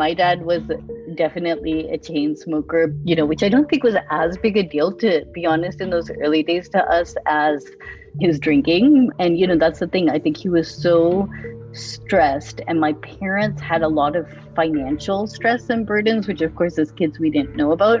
My dad was definitely a chain smoker, which I don't think was as big a deal, to be honest, in those early days to us as his drinking. And, that's the thing. I think he was so stressed, and my parents had a lot of financial stress and burdens, which, of course, as kids, we didn't know about.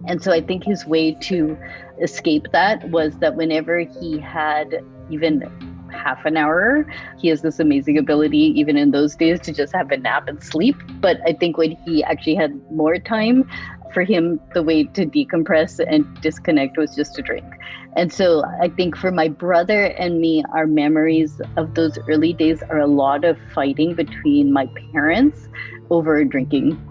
And so I think his way to escape that was that whenever he had even half an hour, he has this amazing ability, even in those days, to just have a nap and sleep. But I think when he actually had more time, for him, the way to decompress and disconnect was just to drink. And so I think for my brother and me, our memories of those early days are a lot of fighting between my parents over drinking.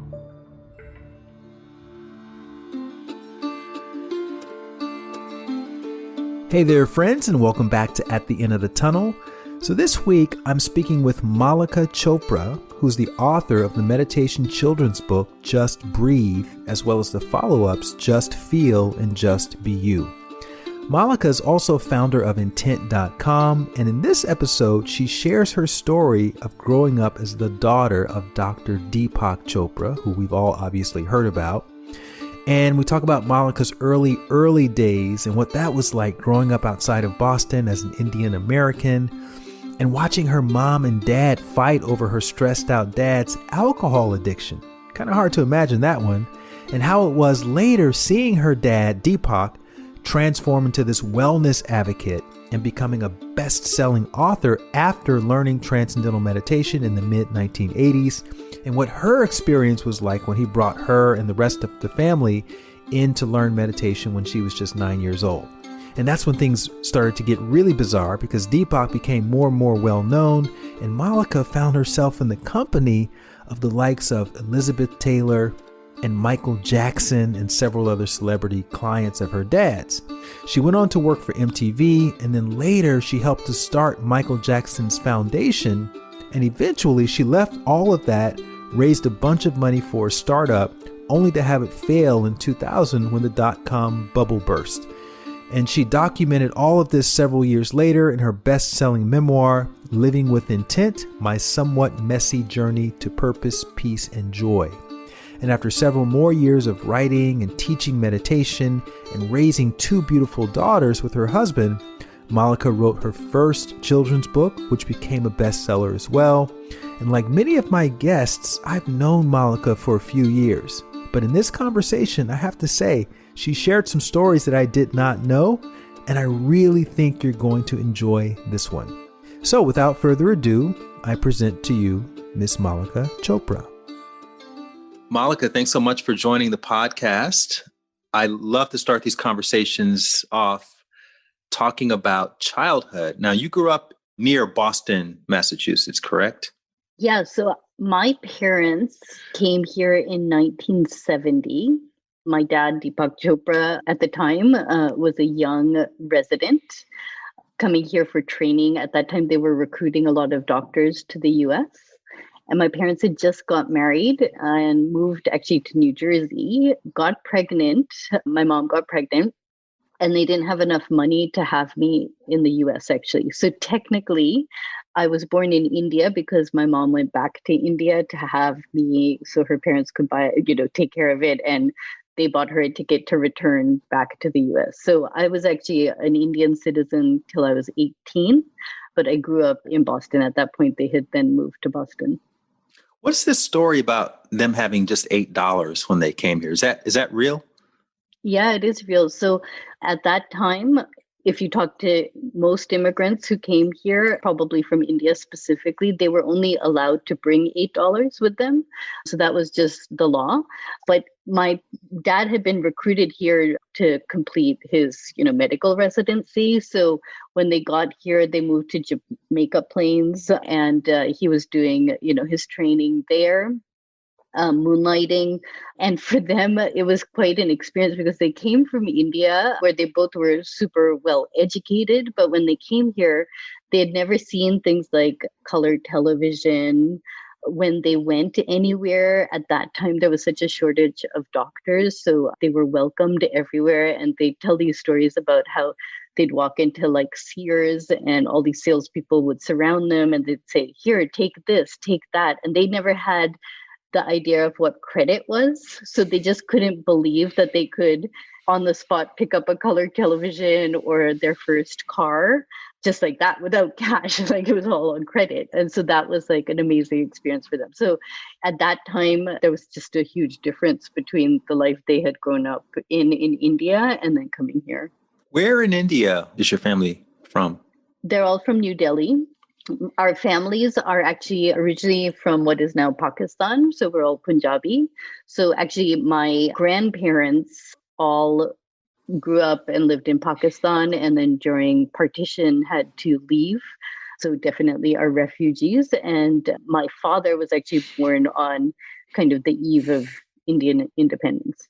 Hey there, friends, and welcome back to At the End of the Tunnel. So this week, I'm speaking with Mallika Chopra, who's the author of the meditation children's book, Just Breathe, as well as the follow-ups, Just Feel and Just Be You. Mallika is also founder of Intent.com, and in this episode, she shares her story of growing up as the daughter of Dr. Deepak Chopra, who we've all obviously heard about. And we talk about Mallika's early days and what that was like growing up outside of Boston as an Indian American and watching her mom and dad fight over her stressed out dad's alcohol addiction. Kind of hard to imagine that one. And how it was later seeing her dad, Deepak, transform into this wellness advocate and becoming a best-selling author after learning transcendental meditation in the mid-1980s, and what her experience was like when he brought her and the rest of the family in to learn meditation when she was just 9 years old. And that's when things started to get really bizarre because Deepak became more and more well-known, and Mallika found herself in the company of the likes of Elizabeth Taylor and Michael Jackson and several other celebrity clients of her dad's. She went on to work for MTV, and then later she helped to start Michael Jackson's foundation, and eventually she left all of that, raised a bunch of money for a startup, only to have it fail in 2000 when the dot-com bubble burst. And she documented all of this several years later in her best-selling memoir, Living with Intent: My Somewhat Messy Journey to Purpose, Peace, and Joy. And after several more years of writing and teaching meditation and raising two beautiful daughters with her husband, Mallika wrote her first children's book, which became a bestseller as well. And like many of my guests, I've known Mallika for a few years. But in this conversation, I have to say, she shared some stories that I did not know, and I really think you're going to enjoy this one. So without further ado, I present to you Miss Mallika Chopra. Mallika, thanks so much for joining the podcast. I love to start these conversations off talking about childhood. Now, you grew up near Boston, Massachusetts, correct? Yeah, so my parents came here in 1970. My dad, Deepak Chopra, at the time was a young resident coming here for training. At that time, they were recruiting a lot of doctors to the US. And my parents had just got married and moved actually to New Jersey, got pregnant. My mom got pregnant, and they didn't have enough money to have me in the US, actually. So technically, I was born in India because my mom went back to India to have me so her parents could take care of it. And they bought her a ticket to return back to the US. So I was actually an Indian citizen till I was 18, but I grew up in Boston. At that point, they had then moved to Boston. What's this story about them having just $8 when they came here? Is that real? Yeah, it is real. So at that time, if you talk to most immigrants who came here, probably from India specifically, they were only allowed to bring $8 with them. So that was just the law. But my dad had been recruited here to complete his, medical residency. So when they got here, they moved to Jamaica Plains, and he was doing, his training there. Moonlighting. And for them, it was quite an experience because they came from India where they both were super well educated. But when they came here, they had never seen things like colored television. When they went anywhere at that time, there was such a shortage of doctors. So they were welcomed everywhere. And they tell these stories about how they'd walk into like Sears and all these salespeople would surround them and they'd say, here, take this, take that. And they never had the idea of what credit was. So they just couldn't believe that they could on the spot pick up a color television or their first car just like that without cash. Like it was all on credit. And so that was like an amazing experience for them. So at that time, there was just a huge difference between the life they had grown up in India and then coming here. Where in India is your family from? They're all from New Delhi. Our families are actually originally from what is now Pakistan. So we're all Punjabi. So actually, my grandparents all grew up and lived in Pakistan, and then during partition had to leave. So definitely are refugees. And my father was actually born on kind of the eve of Indian independence.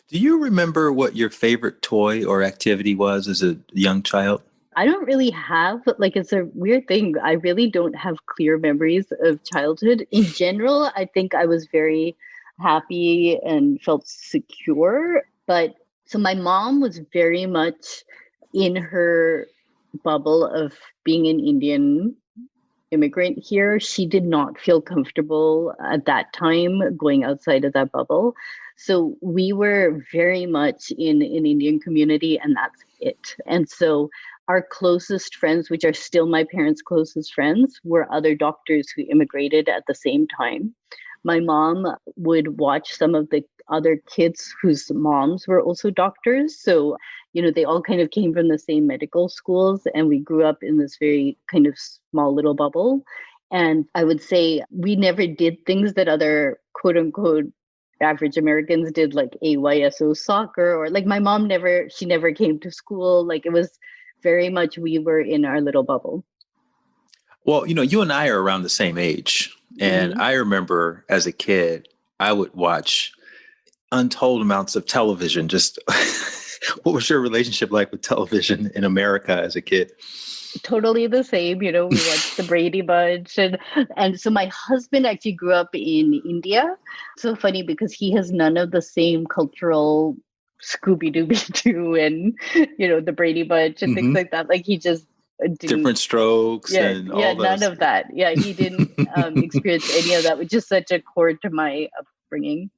Do you remember what your favorite toy or activity was as a young child? I don't really have, like, it's a weird thing. I really don't have clear memories of childhood. In general, I think I was very happy and felt secure. But so my mom was very much in her bubble of being an Indian immigrant here. She did not feel comfortable at that time going outside of that bubble. So we were very much in an Indian community, and that's it. And so our closest friends, which are still my parents' closest friends, were other doctors who immigrated at the same time. My mom would watch some of the other kids whose moms were also doctors. So, they all kind of came from the same medical schools, and we grew up in this very kind of small little bubble. And I would say we never did things that other quote unquote average Americans did, like AYSO soccer, or like my mom she never came to school. Like it was very much we were in our little bubble. Well, you and I are around the same age. And I remember as a kid, I would watch untold amounts of television. Just what was your relationship like with television in America as a kid? Totally the same. We watched the Brady Bunch. And so my husband actually grew up in India. So funny because he has none of the same cultural Scooby-Dooby-Doo and, the Brady Bunch and things like that. Like he just didn't. Different Strokes and all those. None of that. Yeah, he didn't experience any of that, which is such a core to my upbringing.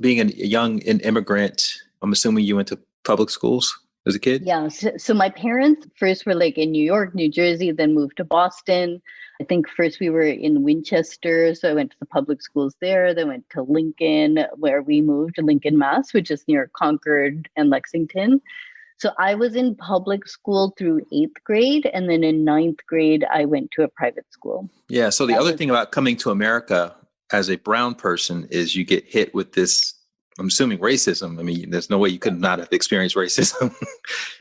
Being a young immigrant, I'm assuming you went to public schools as a kid? Yeah. So my parents first were like in New York, New Jersey, then moved to Boston. I think first we were in Winchester. So I went to the public schools there. Then went to Lincoln, where we moved to Lincoln, Mass, which is near Concord and Lexington. So I was in public school through 8th grade. And then in 9th grade, I went to a private school. Yeah. So the other thing about coming to America as a brown person is you get hit with this, I'm assuming, racism. I mean, there's no way you could not have experienced racism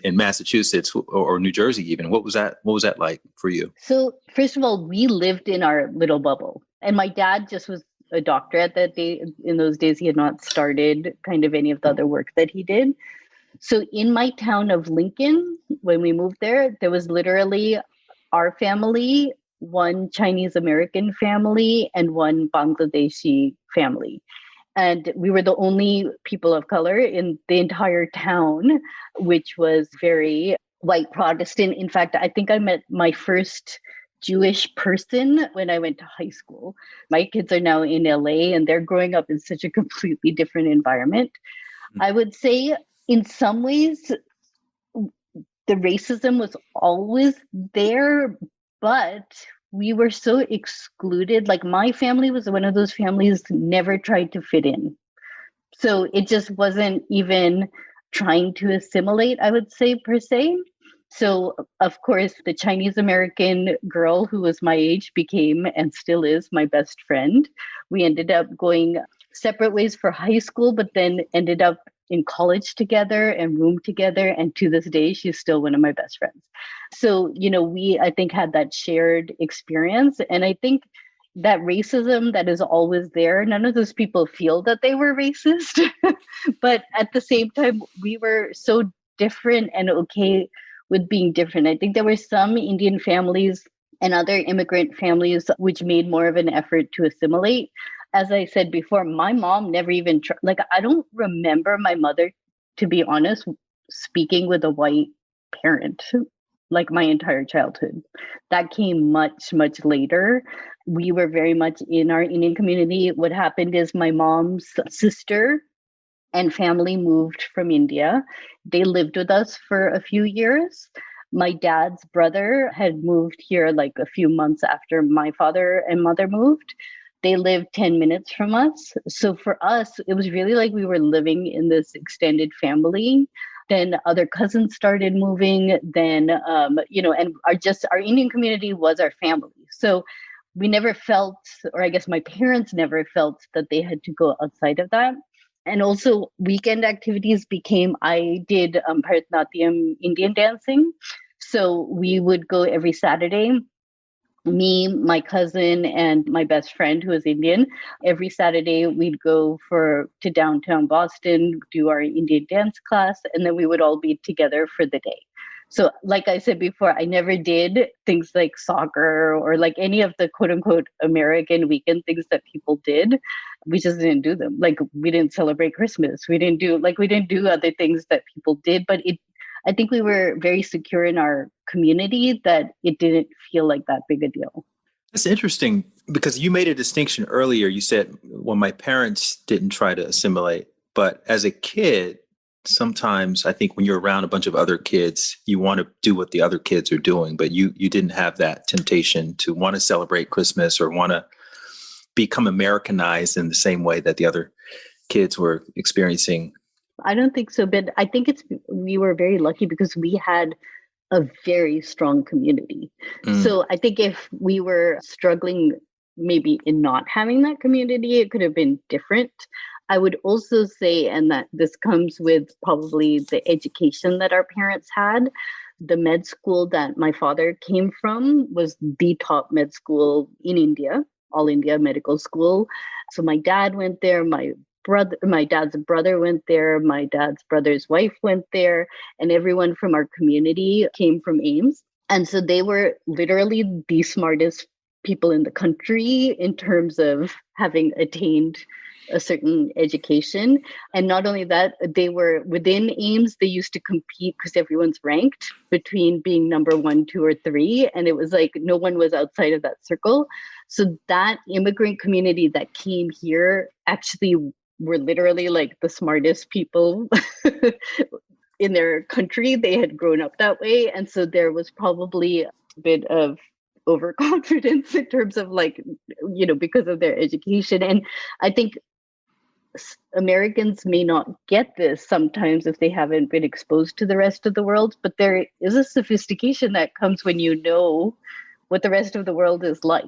in Massachusetts or New Jersey even. What was that like for you? So first of all, we lived in our little bubble. And my dad just was a doctor at that day. In those days, he had not started kind of any of the other work that he did. So in my town of Lincoln, when we moved there, there was literally our family, one Chinese American family, and one Bangladeshi family. And we were the only people of color in the entire town, which was very white Protestant. In fact, I think I met my first Jewish person when I went to high school. My kids are now in LA and they're growing up in such a completely different environment. I would say in some ways, the racism was always there, but we were so excluded. Like my family was one of those families who never tried to fit in. So it just wasn't even trying to assimilate, I would say, per se. So, of course, the Chinese American girl who was my age became and still is my best friend. We ended up going separate ways for high school, but then ended up in college together and roomed together. And to this day, she's still one of my best friends. So, we, I think, had that shared experience. And I think that racism that is always there, none of those people feel that they were racist. But at the same time, we were so different and okay with being different. I think there were some Indian families and other immigrant families which made more of an effort to assimilate. As I said before, my mom never even I don't remember my mother, to be honest, speaking with a white parent like my entire childhood. That came much, much later. we were very much in our Indian community. What happened is my mom's sister and family moved from India. They lived with us for a few years. My dad's brother had moved here like a few months after my father and mother moved. They lived 10 minutes from us. So for us, it was really like we were living in this extended family. Then other cousins started moving. Then, and our Indian community was our family. So we never felt, or I guess my parents never felt that they had to go outside of that. And also weekend activities became, I did Bharatanatyam Indian dancing. So we would go every Saturday, me, my cousin, and my best friend who is Indian. Every Saturday we'd go to downtown Boston, do our Indian dance class, and then we would all be together for the day. So like I said before, I never did things like soccer or like any of the quote unquote American weekend things that people did. We just didn't do them. Like we didn't celebrate Christmas. We didn't do other things that people did, but I think we were very secure in our community that it didn't feel like that big a deal. That's interesting because you made a distinction earlier. You said, well, my parents didn't try to assimilate, but as a kid, sometimes I think when you're around a bunch of other kids, you want to do what the other kids are doing, but you didn't have that temptation to want to celebrate Christmas or want to become Americanized in the same way that the other kids were experiencing. I don't think so, but I think we were very lucky because we had a very strong community. So I think if we were struggling maybe in not having that community, it could have been different. I would also say, and that this comes with probably the education that our parents had, the med school that my father came from was the top med school in India, All India Medical School. So my dad went there, my dad's brother went there, my dad's brother's wife went there, and everyone from our community came from AIMS. And so they were literally the smartest people in the country in terms of having attained a certain education. And not only that, they were within AIMS, they used to compete because everyone's ranked between being number 1, 2, or 3. And it was like no one was outside of that circle. So that immigrant community that came here actually were literally like the smartest people in their country. They had grown up that way. And so there was probably a bit of overconfidence in terms of because of their education. And I think Americans may not get this sometimes if they haven't been exposed to the rest of the world, but there is a sophistication that comes when you know what the rest of the world is like,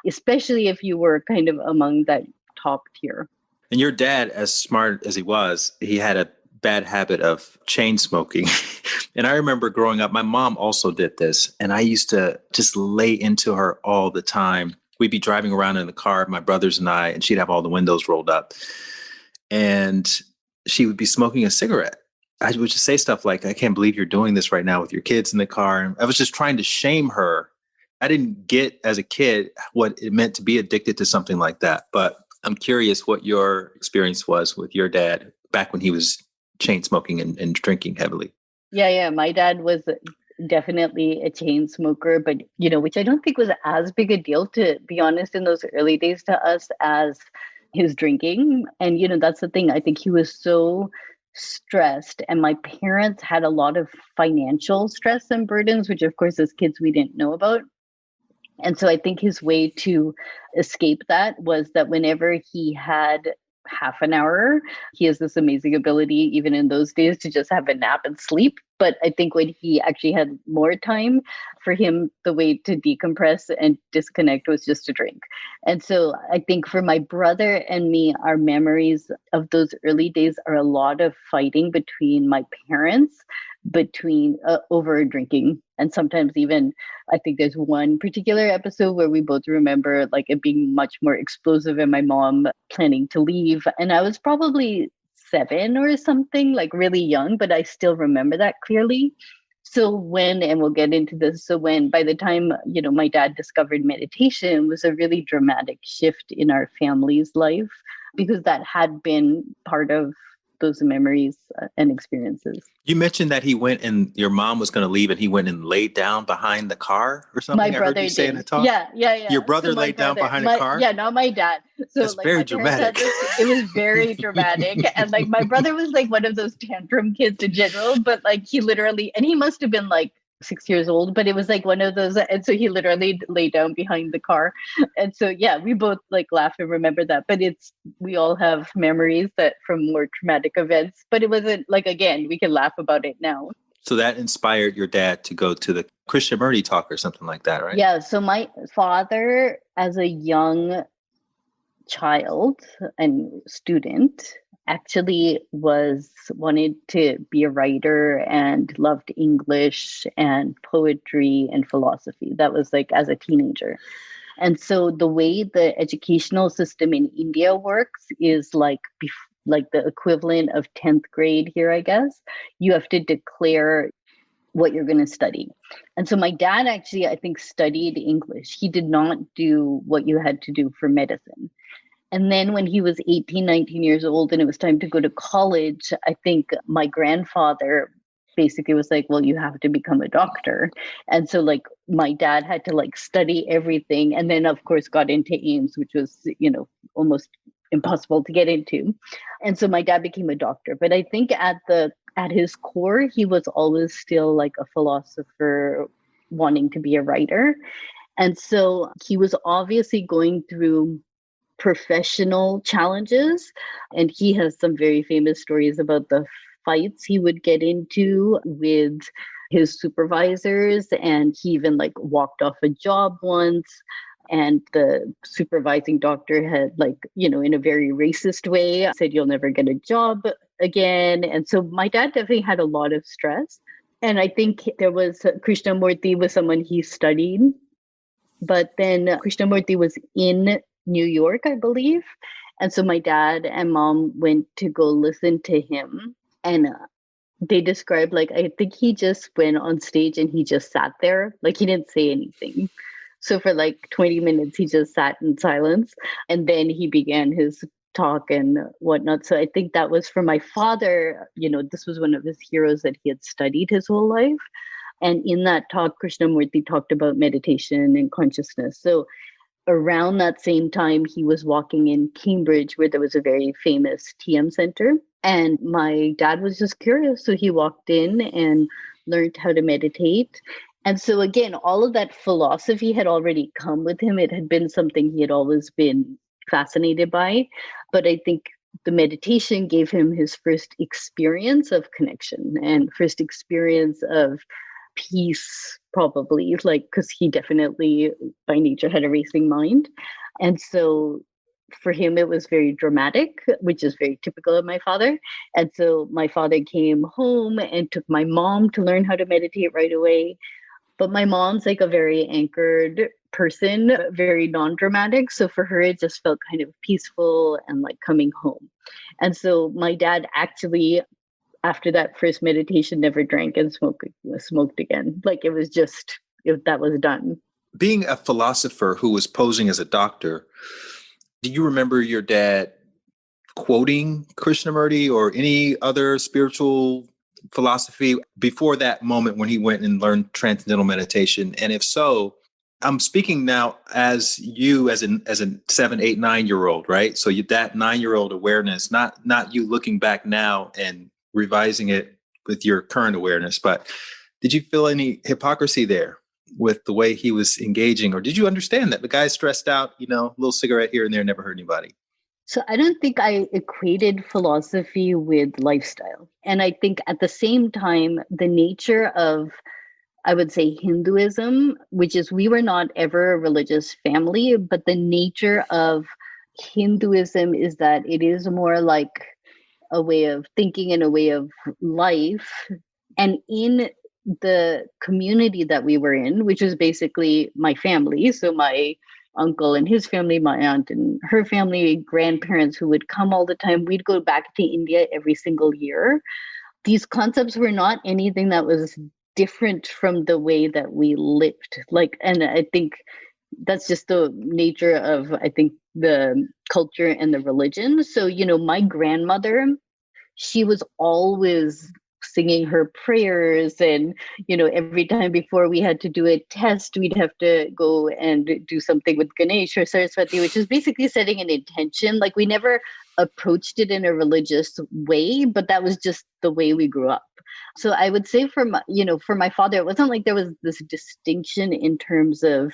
especially if you were kind of among that top tier. And your dad, as smart as he was, he had a bad habit of chain smoking. And I remember growing up, my mom also did this. And I used to just lay into her all the time. We'd be driving around in the car, my brothers and I, and she'd have all the windows rolled up. And she would be smoking a cigarette. I would just say stuff like, I can't believe you're doing this right now with your kids in the car. And I was just trying to shame her. I didn't get as a kid what it meant to be addicted to something like that. But I'm curious what your experience was with your dad back when he was chain smoking and drinking heavily. Yeah. My dad was definitely a chain smoker, but, which I don't think was as big a deal, to be honest, in those early days to us as his drinking. And, that's the thing. I think he was so stressed, and my parents had a lot of financial stress and burdens, which of course as kids we didn't know about. And so I think his way to escape that was that whenever he had half an hour, he has this amazing ability, even in those days, to just have a nap and sleep. But I think when he actually had more time, for him, the way to decompress and disconnect was just to drink. And so I think for my brother and me, our memories of those early days are a lot of fighting between my parents, over drinking. And sometimes even, I think there's one particular episode where we both remember like it being much more explosive and my mom planning to leave. And I was probably 7 or something, like really young, but I still remember that clearly. So and we'll get into this, by the time, my dad discovered meditation, it was a really dramatic shift in our family's life, because that had been part of those memories and experiences. You mentioned that he went and your mom was going to leave and he went and laid down behind the car or My something. I heard you brother say in a did. talk. Yeah, yeah, Your yeah. So brother my laid down brother, behind a car? not my dad. So That's like very my parents had dramatic. this, it was very dramatic. And like my brother was like one of those tantrum kids in general, but like he literally, and he must have been like 6 years old, but it was like one of those. And so he literally lay down behind the car. And so, yeah, we both like laugh and remember that, but we all have memories that from more traumatic events, but it wasn't like, again, we can laugh about it now. So that inspired your dad to go to the Krishnamurti talk or something like that, right? Yeah. So my father, as a young child and student, actually was wanted to be a writer and loved English and poetry and philosophy. That was like as a teenager. And so the way the educational system in India works is like the equivalent of 10th grade here, I guess. You have to declare what you're going to study. And so my dad actually, I think, studied English. He did not do what you had to do for medicine. And then when he was 18, 19 years old and it was time to go to college, I think my grandfather basically was like, well, you have to become a doctor. And so like my dad had to like study everything. And then of course got into Ames, which was, almost impossible to get into. And so my dad became a doctor. But I think at his core, he was always still like a philosopher wanting to be a writer. And so he was obviously going through professional challenges. And he has some very famous stories about the fights he would get into with his supervisors. And he even like walked off a job once. And the supervising doctor had like, in a very racist way said, you'll never get a job again. And so my dad definitely had a lot of stress. And I think there was Krishnamurti was someone he studied. But then Krishnamurti was in New York, I believe. And so my dad and mom went to go listen to him. And they described, like, I think he just went on stage and he just sat there. Like, he didn't say anything. So for like 20 minutes, he just sat in silence. And then he began his talk and whatnot. So I think that was for my father, this was one of his heroes that he had studied his whole life. And in that talk, Krishnamurti talked about meditation and consciousness. So around that same time, he was walking in Cambridge, where there was a very famous TM center. And my dad was just curious. So he walked in and learned how to meditate. And so again, all of that philosophy had already come with him. It had been something he had always been fascinated by. But I think the meditation gave him his first experience of connection and first experience of peace, probably, like, because he definitely by nature had a racing mind. And so for him it was very dramatic, which is very typical of my father. And so my father came home and took my mom to learn how to meditate right away. But my mom's like a very anchored person, very non-dramatic, so for her it just felt kind of peaceful and like coming home. And so my dad actually, after that first meditation, never drank and smoked again. Like it was just, that was done. Being a philosopher who was posing as a doctor, do you remember your dad quoting Krishnamurti or any other spiritual philosophy before that moment when he went and learned transcendental meditation? And if so, I'm speaking now as you as a 7, 8, 9-year-old, right? So that 9-year-old awareness, not you looking back now and revising it with your current awareness, but did you feel any hypocrisy there with the way he was engaging? Or did you understand that the guy's stressed out, a little cigarette here and there, never hurt anybody? So I don't think I equated philosophy with lifestyle. And I think at the same time, the nature of, I would say, Hinduism, which is, we were not ever a religious family, but the nature of Hinduism is that it is more like a way of thinking and a way of life. And in the community that we were in, which was basically my family, so my uncle and his family, my aunt and her family, grandparents who would come all the time, we'd go back to India every single year. These concepts were not anything that was different from the way that we lived. And I think that's just the nature of, I think, the culture and the religion. So, my grandmother, she was always singing her prayers. And, every time before we had to do a test, we'd have to go and do something with Ganesh or Saraswati, which is basically setting an intention. Like, we never approached it in a religious way, but that was just the way we grew up. So I would say for my father, it wasn't like there was this distinction in terms of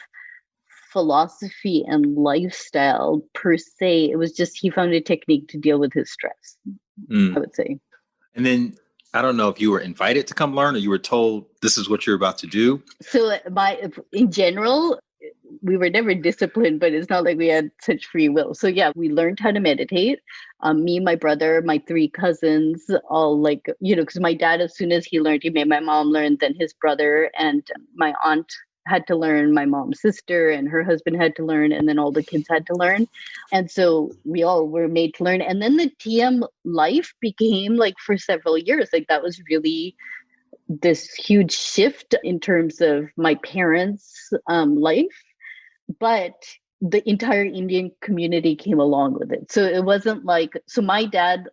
philosophy and lifestyle per se. It was just he found a technique to deal with his stress, I would say. And then I don't know if you were invited to come learn or you were told this is what you're about to do. So in general, we were never disciplined, but it's not like we had such free will. So yeah, we learned how to meditate. Me, my brother, my three cousins, all because my dad, as soon as he learned, he made my mom learn, then his brother and my aunt had to learn, my mom's sister and her husband had to learn, and then all the kids had to learn. And so we all were made to learn. And then the TM life became for several years, that was really this huge shift in terms of my parents' life. But the entire Indian community came along with it. So it wasn't so my dad,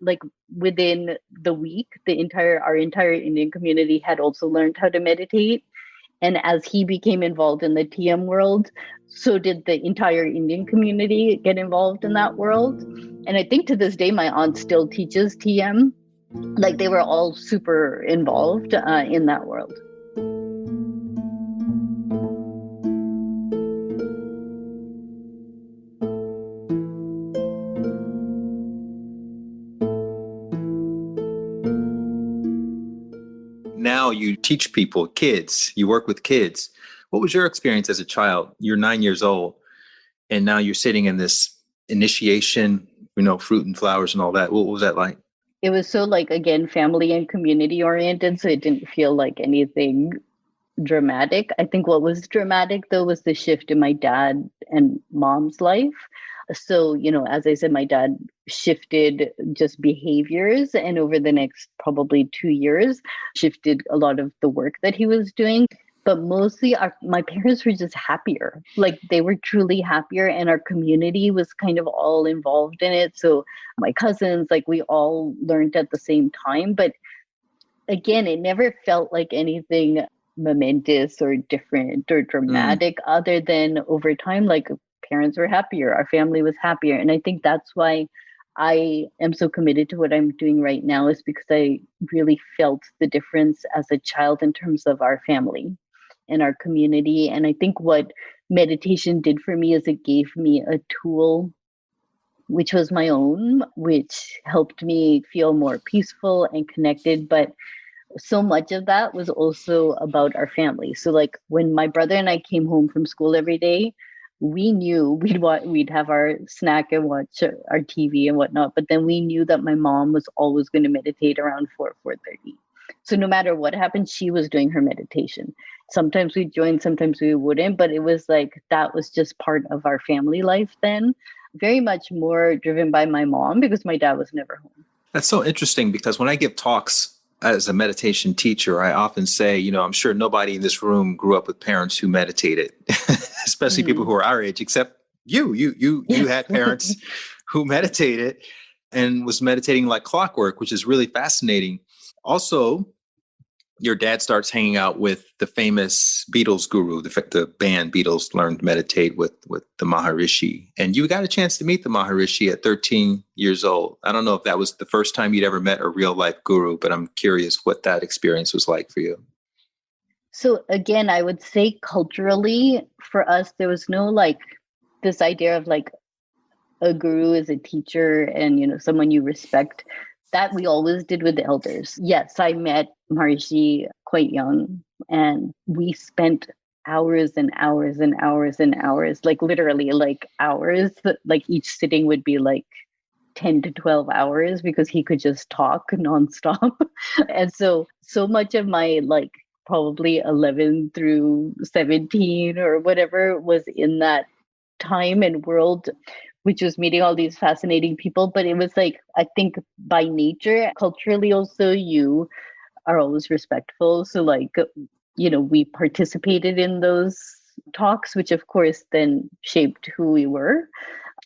within the week, our entire Indian community had also learned how to meditate. And as he became involved in the TM world, so did the entire Indian community get involved in that world. And I think to this day, my aunt still teaches TM. They were all super involved in that world. Now you teach people, kids, you work with kids. What was your experience as a child? You're 9 years old, and now you're sitting in this initiation, fruit and flowers and all that. What was that like? It was so again, family and community oriented. So it didn't feel like anything dramatic. I think what was dramatic though was the shift in my dad and mom's life. So, as I said, my dad shifted just behaviors, and over the next probably 2 years, shifted a lot of the work that he was doing. But mostly my parents were just happier. They were truly happier, and our community was kind of all involved in it. So my cousins, we all learned at the same time. But again, it never felt like anything momentous or different or dramatic, other than over time, parents were happier, our family was happier. And I think that's why I am so committed to what I'm doing right now, is because I really felt the difference as a child in terms of our family and our community. And I think what meditation did for me is it gave me a tool which was my own, which helped me feel more peaceful and connected. But so much of that was also about our family. So when my brother and I came home from school every day, we knew we'd have our snack and watch our TV and whatnot. But then we knew that my mom was always going to meditate around 4:30. So no matter what happened, she was doing her meditation. Sometimes we'd join, sometimes we wouldn't. But it was that was just part of our family life then. Very much more driven by my mom because my dad was never home. That's so interesting, because when I give talks as a meditation teacher, I often say, I'm sure nobody in this room grew up with parents who meditated, especially people who are our age, except you. You had parents who meditated and was meditating like clockwork, which is really fascinating. Also, your dad starts hanging out with the famous Beatles guru. The band Beatles learned to meditate with the Maharishi. And you got a chance to meet the Maharishi at 13 years old. I don't know if that was the first time you'd ever met a real life guru, but I'm curious what that experience was like for you. So again, I would say culturally for us, there was no this idea of a guru is a teacher and, someone you respect. That we always did with the elders. Yes, I met Maharishi quite young, and we spent hours and hours and hours and hours, literally hours. Each sitting would be 10 to 12 hours because he could just talk nonstop. And so much of my probably 11 through 17 or whatever was in that time and world, which was meeting all these fascinating people. But it was I think by nature, culturally also, you are always respectful. So we participated in those talks, which of course then shaped who we were.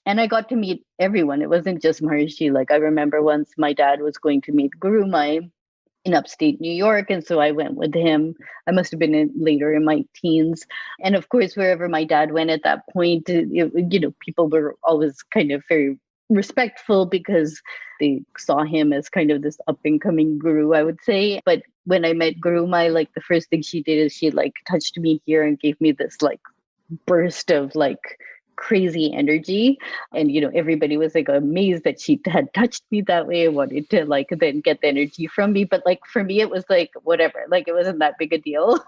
And I got to meet everyone. It wasn't just Maharishi. Like I remember once my dad was going to meet Guru Mai in upstate New York. And so I went with him. I must have been later in my teens. And of course, wherever my dad went at that point, people were always kind of very respectful because they saw him as kind of this up and coming guru, I would say. But when I met Guru Mai, like the first thing she did is she like touched me here and gave me this like burst of like crazy energy. And everybody was like amazed that she had touched me that way and wanted to like then get the energy from me. But like for me it was like whatever, like it wasn't that big a deal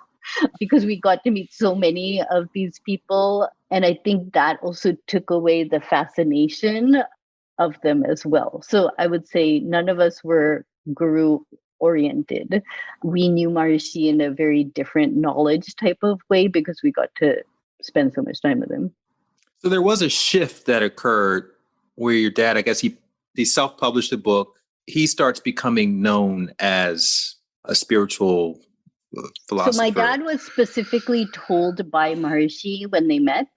because we got to meet so many of these people. And I think that also took away the fascination of them as well. So I would say none of us were guru oriented. We knew Maharishi in a very different knowledge type of way because we got to spend so much time with him. So there was a shift that occurred where your dad, I guess he self-published a book. He starts becoming known as a spiritual philosopher. So my dad was specifically told by Maharishi when they met.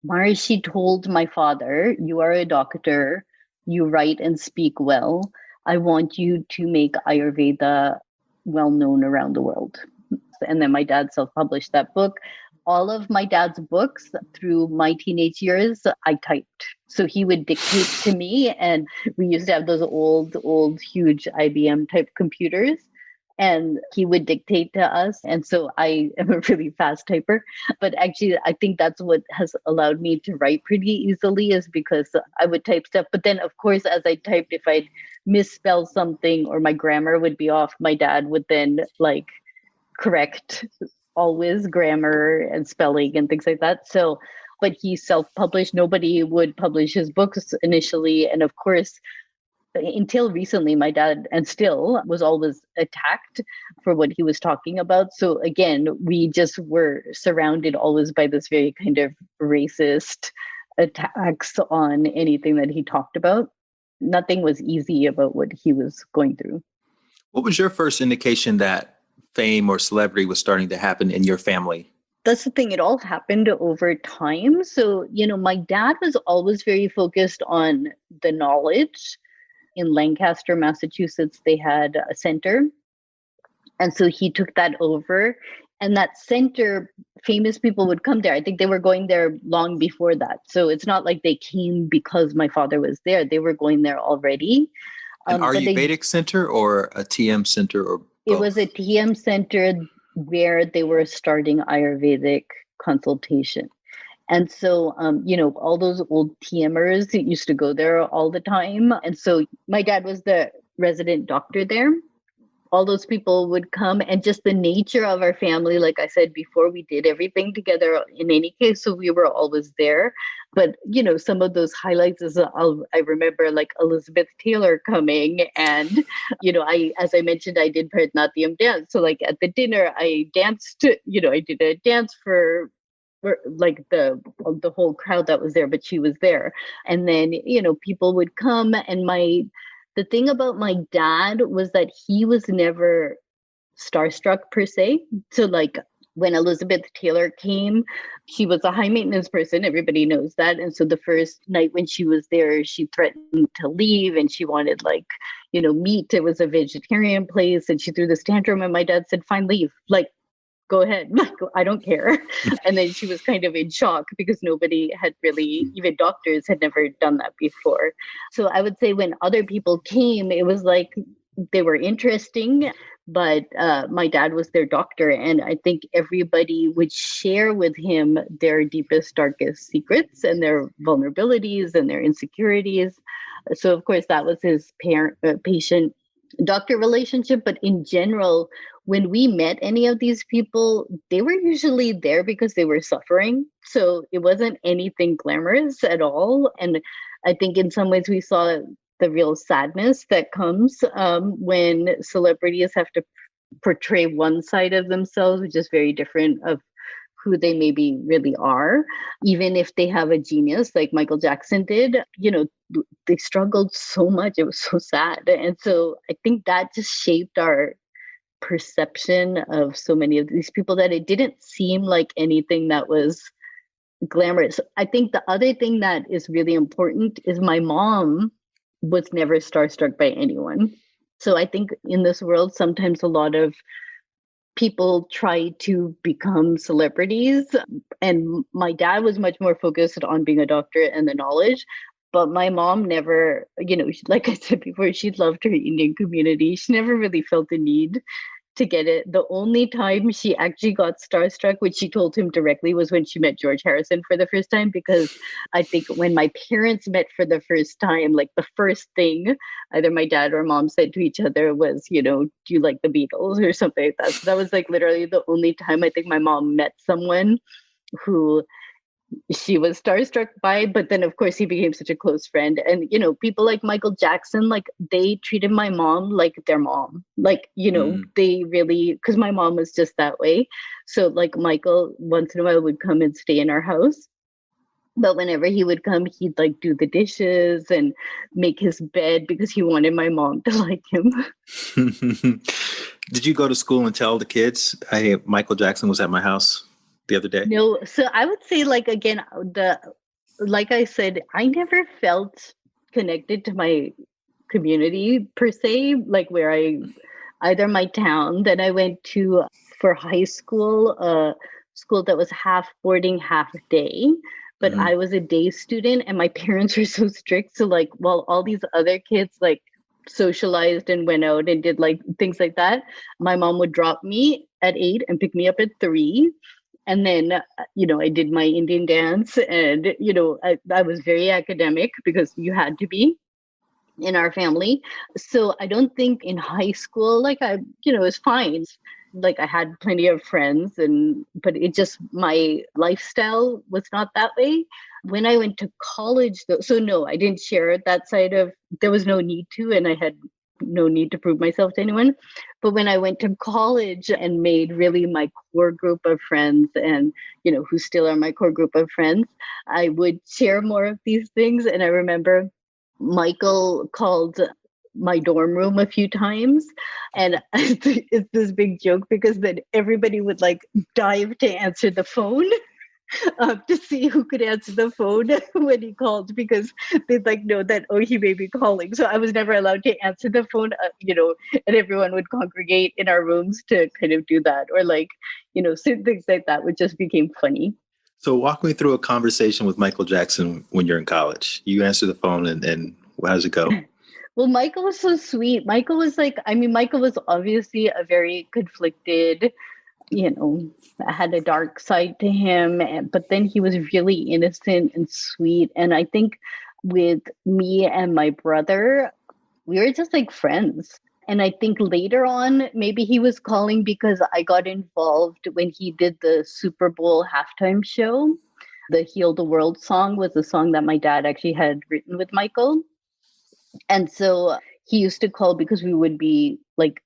Maharishi told my father, "You are a doctor. You write and speak well. I want you to make Ayurveda well known around the world." And then my dad self-published that book. All of my dad's books through my teenage years, I typed. So he would dictate to me, and we used to have those old, huge IBM type computers, and he would dictate to us. And so I am a really fast typer. But actually, I think that's what has allowed me to write pretty easily is because I would type stuff. But then, of course, as I typed, if I'd misspell something or my grammar would be off, my dad would then like correct always grammar and spelling and things like that. So, but he self-published. Nobody would publish his books initially. And of course, until recently, my dad, and still, was always attacked for what he was talking about. So again, we just were surrounded always by this very kind of racist attacks on anything that he talked about. Nothing was easy about what he was going through. What was your first indication that fame or celebrity was starting to happen in your family? That's the thing. It all happened over time. So, my dad was always very focused on the knowledge. In Lancaster, Massachusetts, they had a center. And so he took that over. And that center, famous people would come there. I think they were going there long before that. So it's not like they came because my father was there. They were going there already. An Ayurvedic center or a TM center or both? It was a TM center where they were starting Ayurvedic consultation. And so, all those old TMers used to go there all the time. And so my dad was the resident doctor there. All those people would come, and just the nature of our family, like I said before, we did everything together in any case. So we were always there. But, some of those highlights is I remember like Elizabeth Taylor coming and, as I mentioned, I did Bharatanatyam dance. So like at the dinner, I danced, I did a dance for like the whole crowd that was there, but she was there. And then, people would come, and the thing about my dad was that he was never starstruck per se. So like when Elizabeth Taylor came, she was a high maintenance person. Everybody knows that. And so the first night when she was there, she threatened to leave and she wanted like, meat. It was a vegetarian place and she threw this tantrum and my dad said, "Fine, leave. Like, go ahead. Like, I don't care." And then she was kind of in shock because nobody had really, even doctors had never done that before. So I would say when other people came, it was like they were interesting, but my dad was their doctor. And I think everybody would share with him their deepest, darkest secrets and their vulnerabilities and their insecurities. So of course, that was his patient doctor relationship. But in general, when we met any of these people, they were usually there because they were suffering. So it wasn't anything glamorous at all. And I think in some ways we saw the real sadness that comes when celebrities have to portray one side of themselves, which is very different of who they maybe really are. Even if they have a genius like Michael Jackson did, they struggled so much. It was so sad. And so I think that just shaped our perception of so many of these people, that it didn't seem like anything that was glamorous. I think the other thing that is really important is my mom was never starstruck by anyone. So I think in this world, sometimes a lot of people try to become celebrities. And my dad was much more focused on being a doctor and the knowledge. But my mom never, like I said before, she loved her Indian community. She never really felt the need to get it. The only time she actually got starstruck, which she told him directly, was when she met George Harrison for the first time. Because I think when my parents met for the first time, like the first thing either my dad or mom said to each other was, do you like the Beatles or something like that? So that was like literally the only time I think my mom met someone who she was starstruck by. But then of course he became such a close friend. And people like Michael Jackson, like they treated my mom like their mom, like they really, because my mom was just that way. So like Michael once in a while would come and stay in our house, but whenever he would come, he'd like do the dishes and make his bed because he wanted my mom to like him. Did you go to school and tell the kids, hey, Michael Jackson was at my house the other day? No. So I would say, like, again, like I said, I never felt connected to my community per se, like where either my town that I went to for high school, school that was half boarding, half day. But I was a day student and my parents were so strict. So like while all these other kids like socialized and went out and did like things like that, my mom would drop me at 8 and pick me up at 3. And then, I did my Indian dance and, I was very academic because you had to be in our family. So I don't think in high school, like it was fine. Like I had plenty of friends but it just, my lifestyle was not that way. When I went to college though, so no, I didn't share that side of, there was no need to, and I had no need to prove myself to anyone. But when I went to college and made really my core group of friends and, who still are my core group of friends, I would share more of these things. And I remember Michael called my dorm room a few times. And it's this big joke because then everybody would like dive to answer the phone. To see who could answer the phone when he called because they'd like know that, oh, he may be calling. So I was never allowed to answer the phone, and everyone would congregate in our rooms to kind of do that, or like, certain things like that, which just became funny. So walk me through a conversation with Michael Jackson when you're in college. You answer the phone and how does it go? Well, Michael was so sweet. Michael was like, Michael was obviously a very conflicted, had a dark side to him, but then he was really innocent and sweet. And I think with me and my brother, we were just like friends. And I think later on, maybe he was calling because I got involved when he did the Super Bowl halftime show. The Heal the World song was a song that my dad actually had written with Michael. And so he used to call because we would be like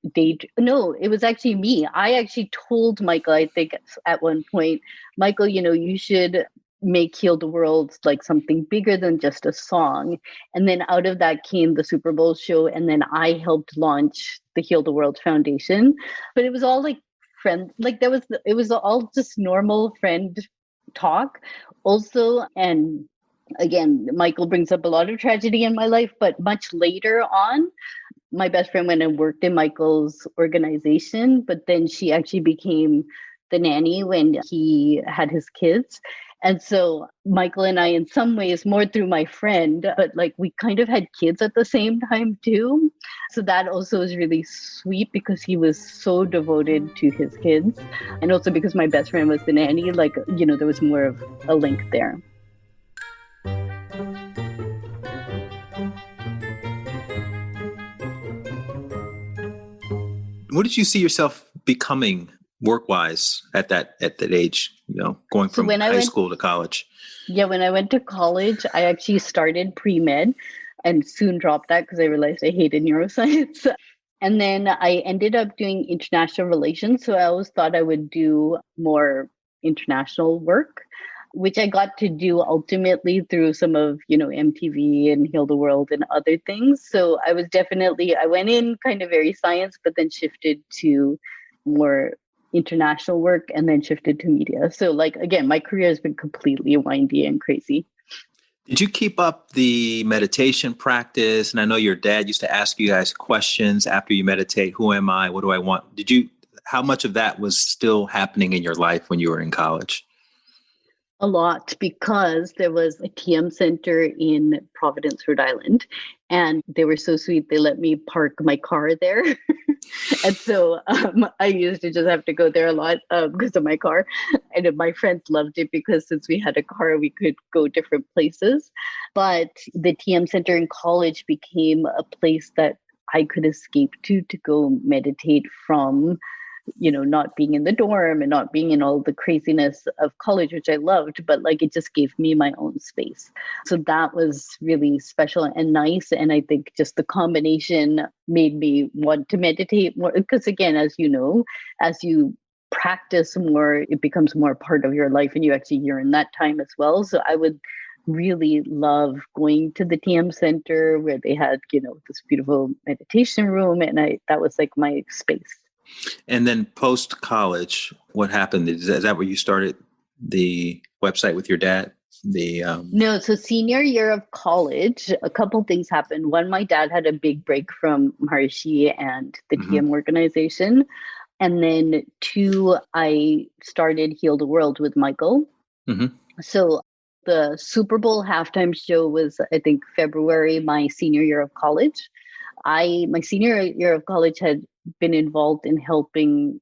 no, it was actually me. I actually told Michael, I think at one point, Michael, you should make Heal the World like something bigger than just a song. And then out of that came the Super Bowl show. And then I helped launch the Heal the World Foundation. But it was all like friend, like it was all just normal friend talk also. And again, Michael brings up a lot of tragedy in my life, but much later on, my best friend went and worked in Michael's organization, but then she actually became the nanny when he had his kids. And so Michael and I, in some ways, more through my friend, but like we kind of had kids at the same time too. So that also was really sweet because he was so devoted to his kids. And also because my best friend was the nanny, like, there was more of a link there. What did you see yourself becoming work-wise at that age, going from high school to college? Yeah, when I went to college, I actually started pre-med and soon dropped that because I realized I hated neuroscience. And then I ended up doing international relations. So I always thought I would do more international work, which I got to do ultimately through some of, MTV and Heal the World and other things. So I went in kind of very science, but then shifted to more international work and then shifted to media. So like, again, my career has been completely windy and crazy. Did you keep up the meditation practice? And I know your dad used to ask you guys questions after you meditate. Who am I? What do I want? How much of that was still happening in your life when you were in college? A lot, because there was a TM center in Providence, Rhode Island, and they were so sweet. They let me park my car there. And so I used to just have to go there a lot because of my car. And my friends loved it because since we had a car, we could go different places. But the TM center in college became a place that I could escape to go meditate from, not being in the dorm and not being in all the craziness of college, which I loved, but like it just gave me my own space. So that was really special and nice. And I think just the combination made me want to meditate more because, again, as you know, as you practice more, it becomes more part of your life and you actually yearn that time as well. So I would really love going to the TM center where they had, this beautiful meditation room. And that was like my space. And then post college, what happened? Is that where you started the website with your dad? No, so senior year of college, a couple things happened. One, my dad had a big break from Maharishi and the TM organization. And then two, I started Heal the World with Michael. So the Super Bowl halftime show was, I think, February, my senior year of college. My senior year of college had been involved in helping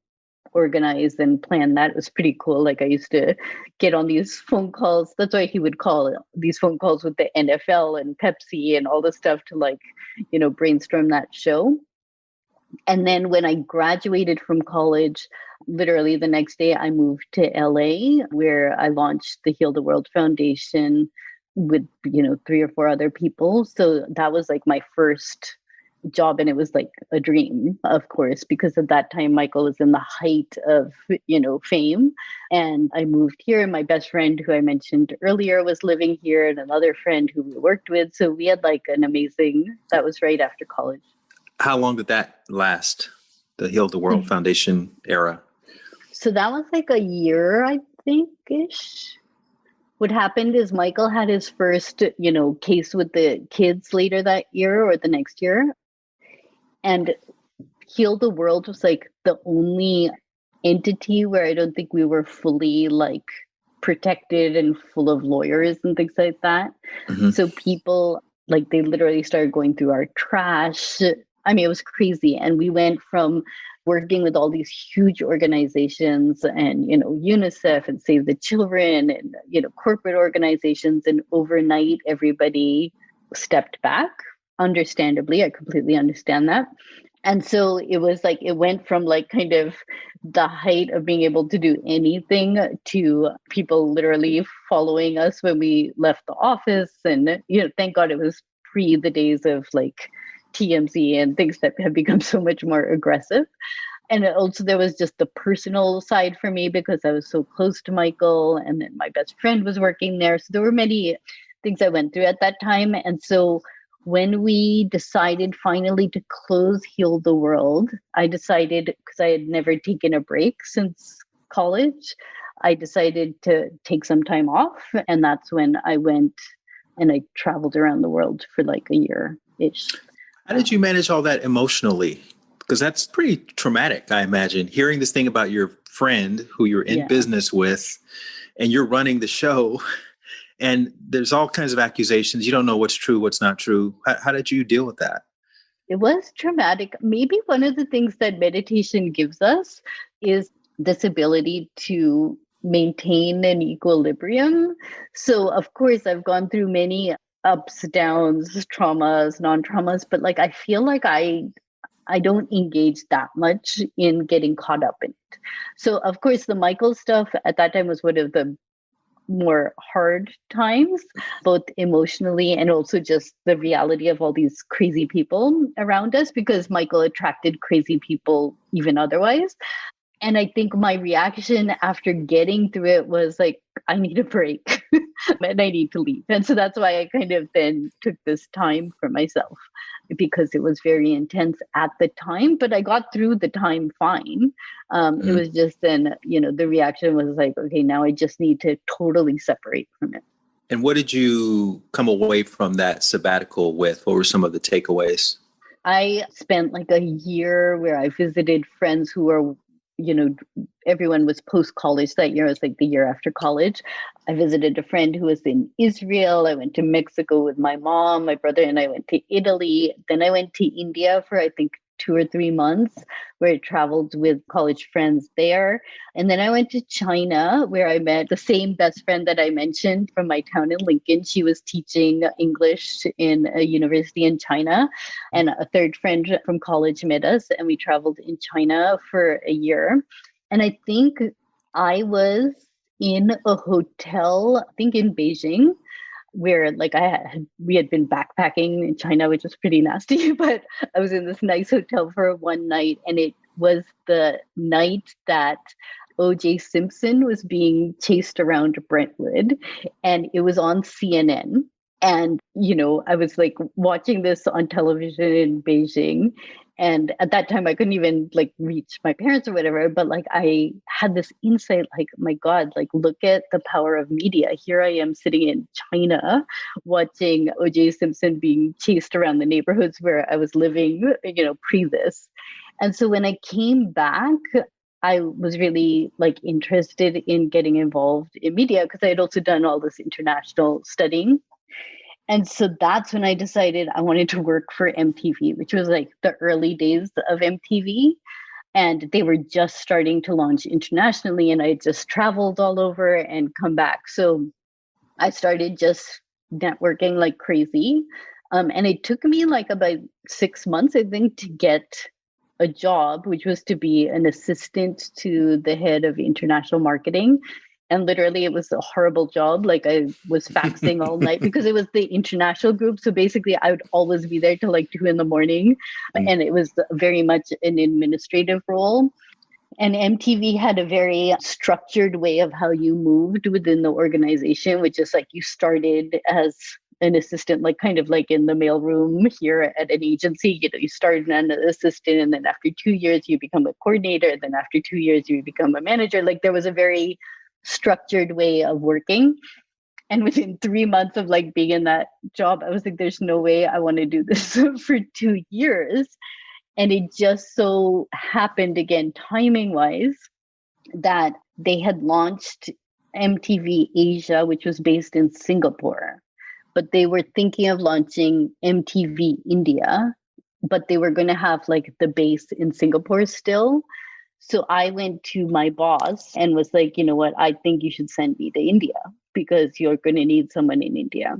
organize and plan that. It was pretty cool. Like I used to get on these phone calls. That's why he would call these phone calls with the NFL and Pepsi and all this stuff to brainstorm that show. And then when I graduated from college, literally the next day I moved to LA where I launched the Heal the World Foundation with, 3 or 4 other people. So that was like my first job, and it was like a dream, of course, because at that time Michael was in the height of fame, and I moved here, and my best friend who I mentioned earlier was living here, and another friend who we worked with, so we had like an amazing, that was right after college. How long did that last, the Heal the World Foundation era? So that was like a year, I think ish. What happened is Michael had his first case with the kids later that year or the next year. And Heal the World was like the only entity where I don't think we were fully like protected and full of lawyers and things like that. So people they literally started going through our trash. I mean, it was crazy. And we went from working with all these huge organizations and, UNICEF and Save the Children and, corporate organizations. And overnight, everybody stepped back. Understandably, I completely understand that. And so it was like, it went from like kind of the height of being able to do anything to people literally following us when we left the office. And, thank God it was pre the days of like TMZ and things that have become so much more aggressive. And also there was just the personal side for me because I was so close to Michael and then my best friend was working there. So there were many things I went through at that time. And so when we decided finally to close Heal the World, I decided, because I had never taken a break since college, I decided to take some time off. And that's when I went and I traveled around the world for like a year-ish. How did you manage all that emotionally? Because that's pretty traumatic, I imagine. Hearing this thing about your friend who you're in business with and you're running the show and there's all kinds of accusations. You don't know what's true, what's not true. How did you deal with that? It was traumatic. Maybe one of the things that meditation gives us is this ability to maintain an equilibrium. So, of course, I've gone through many ups, downs, traumas, non-traumas, but like I feel like I don't engage that much in getting caught up in it. So, of course, the Michael stuff at that time was one of the more hard times, both emotionally and also just the reality of all these crazy people around us, because Michael attracted crazy people even otherwise. And I think my reaction after getting through it was like, I need a break and I need to leave. And so that's why I kind of then took this time for myself. because it was very intense at the time, but I got through the time fine. It was just then, the reaction was like, okay, now I just need to totally separate from it. And what did you come away from that sabbatical with? What were some of the takeaways? I spent like a year where I visited friends who were, everyone was post-college that year. It was like the year after college. I visited a friend who was in Israel. I went to Mexico with my mom. My brother and I went to Italy. Then I went to India for, I think, 2 or 3 months, where I traveled with college friends there. And then I went to China, where I met the same best friend that I mentioned from my town in Lincoln. She was teaching English in a university in China. And a third friend from college met us, and we traveled in China for a year. And I think I was in a hotel, I think in Beijing, where like we had been backpacking in China, which was pretty nasty, but I was in this nice hotel for one night, and it was the night that O.J. Simpson was being chased around Brentwood, and it was on CNN. And, I was like watching this on television in Beijing. And at that time, I couldn't even like reach my parents or whatever. But like I had this insight, like, my God, like, look at the power of media. Here I am sitting in China watching O.J. Simpson being chased around the neighborhoods where I was living, pre this. And so when I came back, I was really like interested in getting involved in media because I had also done all this international studying. And so that's when I decided I wanted to work for MTV, which was like the early days of MTV. And they were just starting to launch internationally, and I just traveled all over and come back. So I started just networking like crazy. And it took me like about 6 months, I think, to get a job, which was to be an assistant to the head of international marketing. And literally, it was a horrible job. Like I was faxing all night because it was the international group. So basically, I would always be there till like 2 a.m. And it was very much an administrative role. And MTV had a very structured way of how you moved within the organization, which is like you started as an assistant, like kind of like in the mailroom here at an agency. You started as an assistant, and then after 2 years, you become a coordinator. And then after 2 years, you become a manager. Like there was a very structured way of working. And within 3 months of like being in that job, I was like, there's no way I want to do this for 2 years. And it just so happened, again, timing wise, that they had launched MTV Asia, which was based in Singapore. But they were thinking of launching MTV India, but they were going to have like the base in Singapore still. So I went to my boss and was like, you know what, I think you should send me to India because you're going to need someone in India.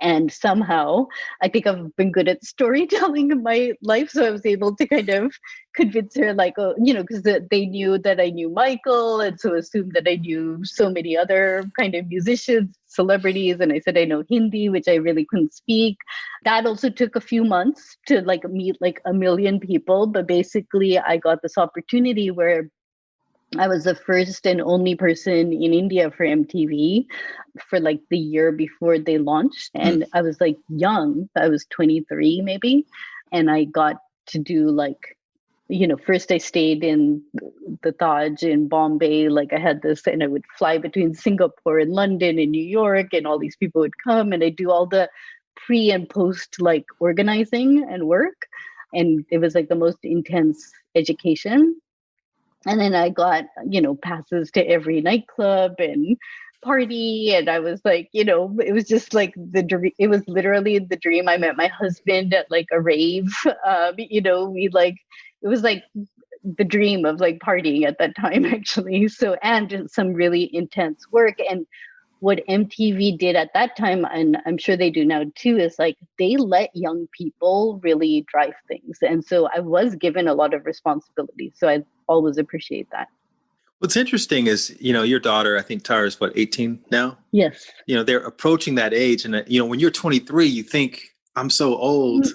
And somehow, I think I've been good at storytelling in my life. So I was able to kind of convince her, like, oh, because they knew that I knew Michael. And so assumed that I knew so many other kind of musicians, celebrities. And I said, I know Hindi, which I really couldn't speak. That also took a few months to like meet like a million people. But basically, I got this opportunity where I was the first and only person in India for MTV for like the year before they launched. And I was like young, I was 23 maybe. And I got to do like, first I stayed in the Taj in Bombay. Like I had this, and I would fly between Singapore and London and New York, and all these people would come, and I do all the pre and post like organizing and work. And it was like the most intense education. And then I got, passes to every nightclub and party. And I was like, it was just like the dream. It was literally the dream. I met my husband at like a rave. It was like the dream of like partying at that time, actually. So, and some really intense work. And what MTV did at that time, and I'm sure they do now too, is like they let young people really drive things. And so I was given a lot of responsibility. So I always appreciate that. What's interesting is, your daughter, I think Tara's 18 now? Yes. They're approaching that age. And, when you're 23, you think I'm so old.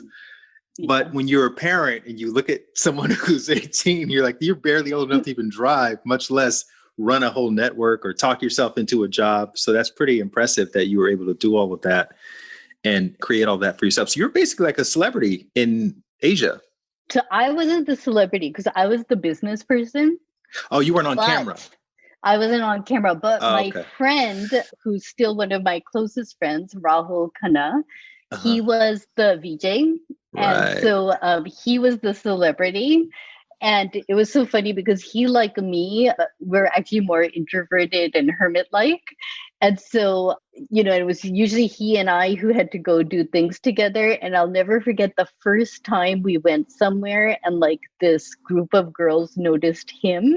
Yeah. But when you're a parent and you look at someone who's 18, you're like, you're barely old enough to even drive, much less run a whole network or talk yourself into a job. So that's pretty impressive that you were able to do all of that. and create all that for yourself. So you're basically like a celebrity in Asia. So I wasn't the celebrity because I was the business person, Oh, you weren't on camera. but I wasn't on camera. But Oh, my okay. friend, who's still one of my closest friends, Rahul Khanna, Uh-huh. he was the VJ. And Right. so he was the celebrity. And it was so funny because he, like me, were actually more introverted and hermit-like. And so, it was usually he and I who had to go do things together. And I'll never forget the first time we went somewhere and like this group of girls noticed him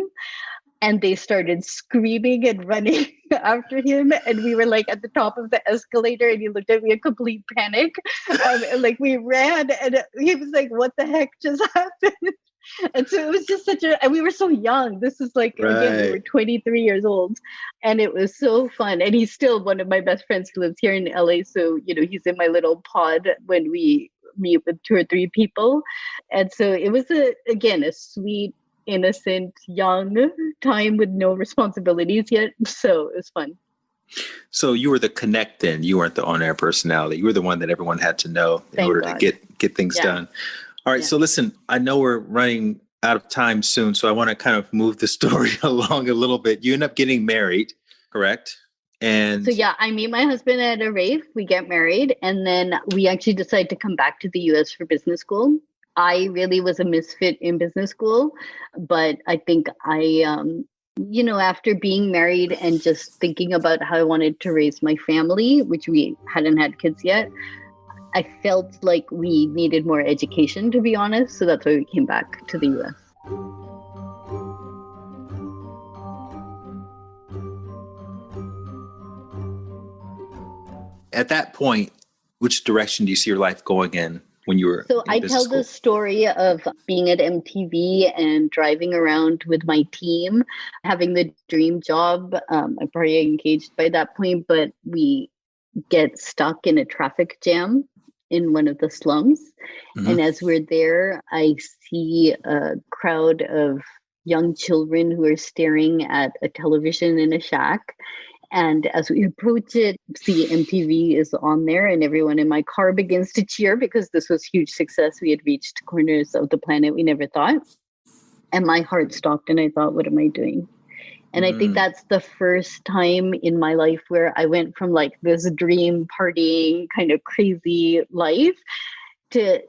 and they started screaming and running after him. And we were like at the top of the escalator and he looked at me in complete panic. And like we ran and he was like, what the heck just happened? And so it was just and we were so young. This is like, again, we were 23 years old and it was so fun. And he's still one of my best friends who lives here in LA. So, he's in my little pod when we meet with 2 or 3 people. And so it was again, a sweet, innocent, young time with no responsibilities yet. So it was fun. So you were the connect then. You weren't the on-air personality. You were the one that everyone had to know in Thank order God. to get things done. All right. So listen, I know we're running out of time soon, so I want to kind of move the story along a little bit. You end up getting married, correct? And so I meet my husband at a rave. We get married, and then we actually decide to come back to the US for business school. I really was a misfit in business school, but I think I after being married and just thinking about how I wanted to raise my family, which we hadn't had kids yet, I felt like we needed more education, to be honest. So that's why we came back to the US. at that point, which direction do you see your life going in when you were So in I business tell school? the story of being at MTV and driving around with my team, having the dream job. I'm probably engaged by that point, but we get stuck in a traffic jam in one of the slums. Mm-hmm. And as we're there, I see a crowd of young children who are staring at a television in a shack. And as we approach it, see MTV is on there and everyone in my car begins to cheer because this was huge success. We had reached corners of the planet we never thought. And my heart stopped and I thought, what am I doing? And I think that's the first time in my life where I went from like this dream partying kind of crazy life to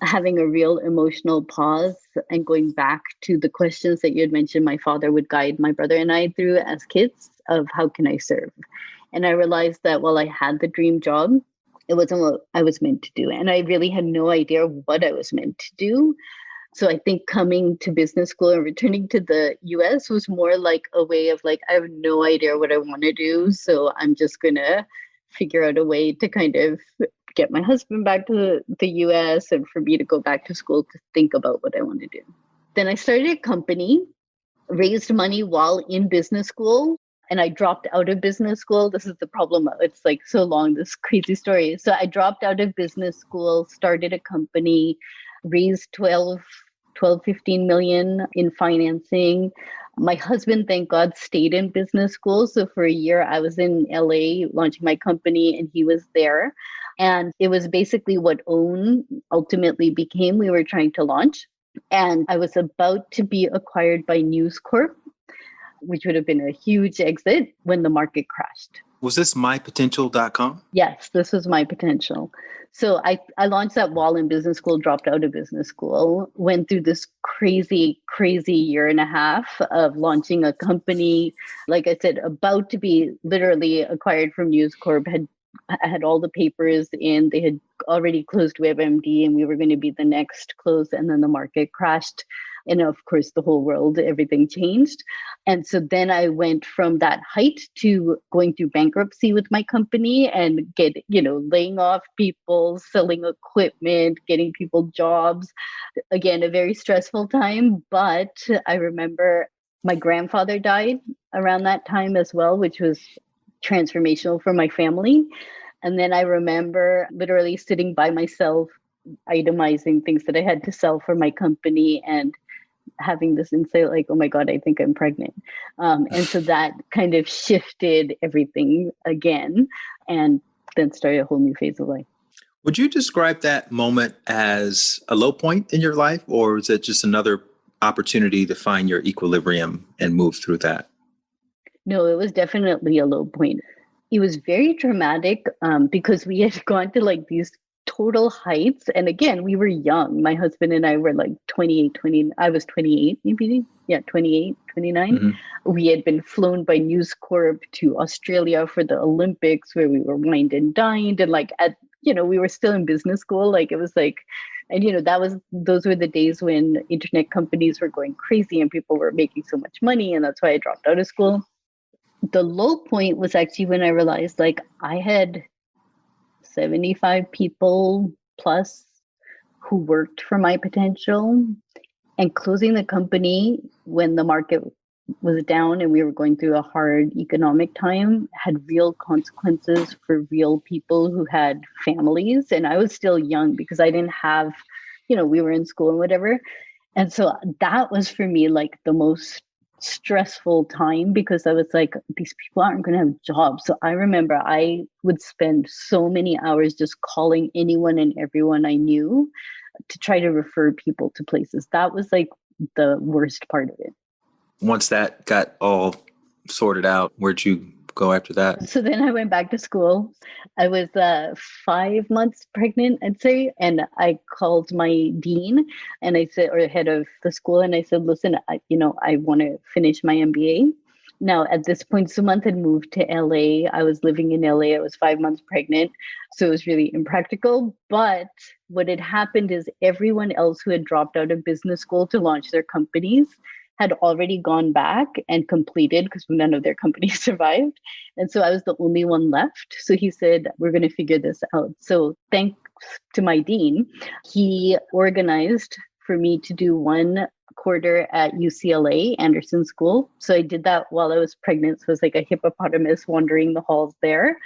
having a real emotional pause and going back to the questions that you had mentioned my father would guide my brother and I through as kids of how can I serve? And I realized that while I had the dream job, it wasn't what I was meant to do. And I really had no idea what I was meant to do. So I think coming to business school and returning to the US was more like a way of like, I have no idea what I want to do. So I'm just going to figure out a way to kind of get my husband back to the US and for me to go back to school to think about what I want to do. Then I started a company, raised money while in business school, and I dropped out of business school. This is the problem. It's like so long, this crazy story. So I dropped out of business school, started a company, raised 15 million in financing. My husband, thank God, stayed in business school. So for a year, I was in LA launching my company and he was there. And it was basically what OWN ultimately became. We were trying to launch. And I was about to be acquired by News Corp, which would have been a huge exit when the market crashed. Was this mypotential.com? Yes, this was My Potential. So I launched that while in business school, dropped out of business school, went through this crazy, crazy year and a half of launching a company. Like I said, about to be literally acquired from News Corp, had all the papers in, they had already closed WebMD and we were going to be the next close. And then the market crashed. And of course, the whole world, everything changed. And so then I went from that height to going through bankruptcy with my company and laying off people, selling equipment, getting people jobs. Again, a very stressful time. But I remember my grandfather died around that time as well, which was transformational for my family. And then I remember literally sitting by myself, itemizing things that I had to sell for my company and having this insight like, oh my God, I think I'm pregnant. And so that kind of shifted everything again. And then started a whole new phase of life. Would you describe that moment as a low point in your life, or is it just another opportunity to find your equilibrium and move through that? No, it was definitely a low point. It was very dramatic because we had gone to like these total heights. And again, we were young. My husband and I were like 28, 20. I was 28, maybe. Yeah, 28, 29. Mm-hmm. We had been flown by News Corp to Australia for the Olympics where we were wined and dined. And like we were still in business school. Like it was like, and those were the days when internet companies were going crazy and people were making so much money. And that's why I dropped out of school. The low point was actually when I realized like I had 75 people plus who worked for my potential, and closing the company when the market was down and we were going through a hard economic time had real consequences for real people who had families. And I was still young because I didn't have, we were in school and whatever. And so that was for me like the most stressful time because I was like, these people aren't going to have jobs. So I remember I would spend so many hours just calling anyone and everyone I knew to try to refer people to places. That was like the worst part of it. Once that got all sorted out, where'd you go after that? So then I went back to school. I was 5 months pregnant, I'd say. And I called my dean and I said, or head of the school, and I said, listen, I want to finish my MBA. Now, at this point, Sumant had moved to LA. I was living in LA. I was 5 months pregnant. So it was really impractical. But what had happened is everyone else who had dropped out of business school to launch their companies had already gone back and completed because none of their companies survived. And so I was the only one left. So he said, we're going to figure this out. So thanks to my dean, he organized for me to do 1 quarter at UCLA, Anderson School. So I did that while I was pregnant. So it was like a hippopotamus wandering the halls there.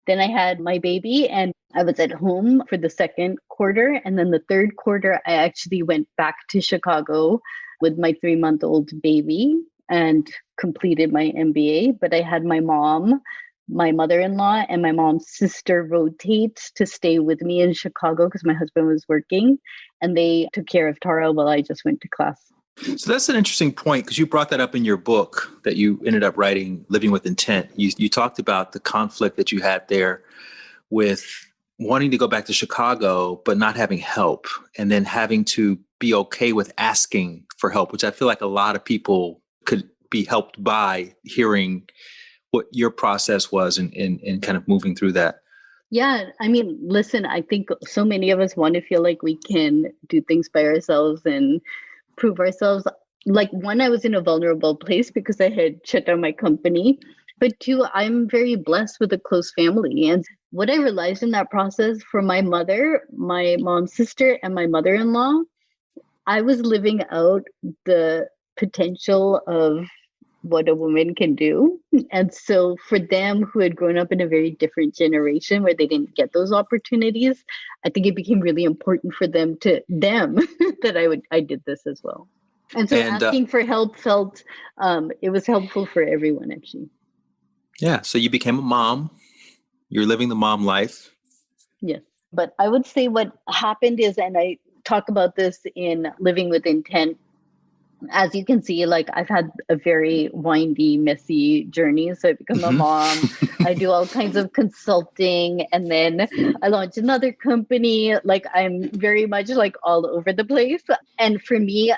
Then I had my baby and I was at home for the 2nd quarter. And then the 3rd quarter, I actually went back to Chicago with my 3-month-old baby and completed my MBA. But I had my mom, my mother-in-law, and my mom's sister rotate to stay with me in Chicago because my husband was working. And they took care of Tara while I just went to class. So that's an interesting point because you brought that up in your book that you ended up writing, Living with Intent. You talked about the conflict that you had there with wanting to go back to Chicago, but not having help, and then having to be okay with asking for help, which I feel like a lot of people could be helped by hearing what your process was and kind of moving through that. Yeah. I mean, listen, I think so many of us want to feel like we can do things by ourselves and prove ourselves. Like 1, I was in a vulnerable place because I had shut down my company. But 2, I'm very blessed with a close family. And what I realized in that process for my mother, my mom's sister, and my mother-in-law, I was living out the potential of what a woman can do. And so for them who had grown up in a very different generation where they didn't get those opportunities, I think it became really important for them that I did this as well. And so asking for help felt, it was helpful for everyone actually. Yeah. So you became a mom. You're living the mom life. Yes. But I would say what happened is, and I talk about this in Living with Intent, as you can see, like I've had a very windy, messy journey. So I become a mom. I do all kinds of consulting, and then I launched another company. Like I'm very much like all over the place. And for me,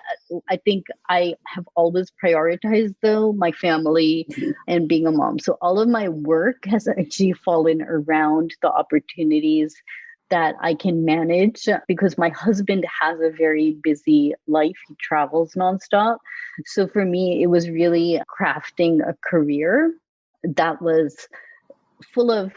I think I have always prioritized though my family and being a mom. So all of my work has actually fallen around the opportunities that I can manage because my husband has a very busy life. He travels nonstop. So for me, it was really crafting a career that was full of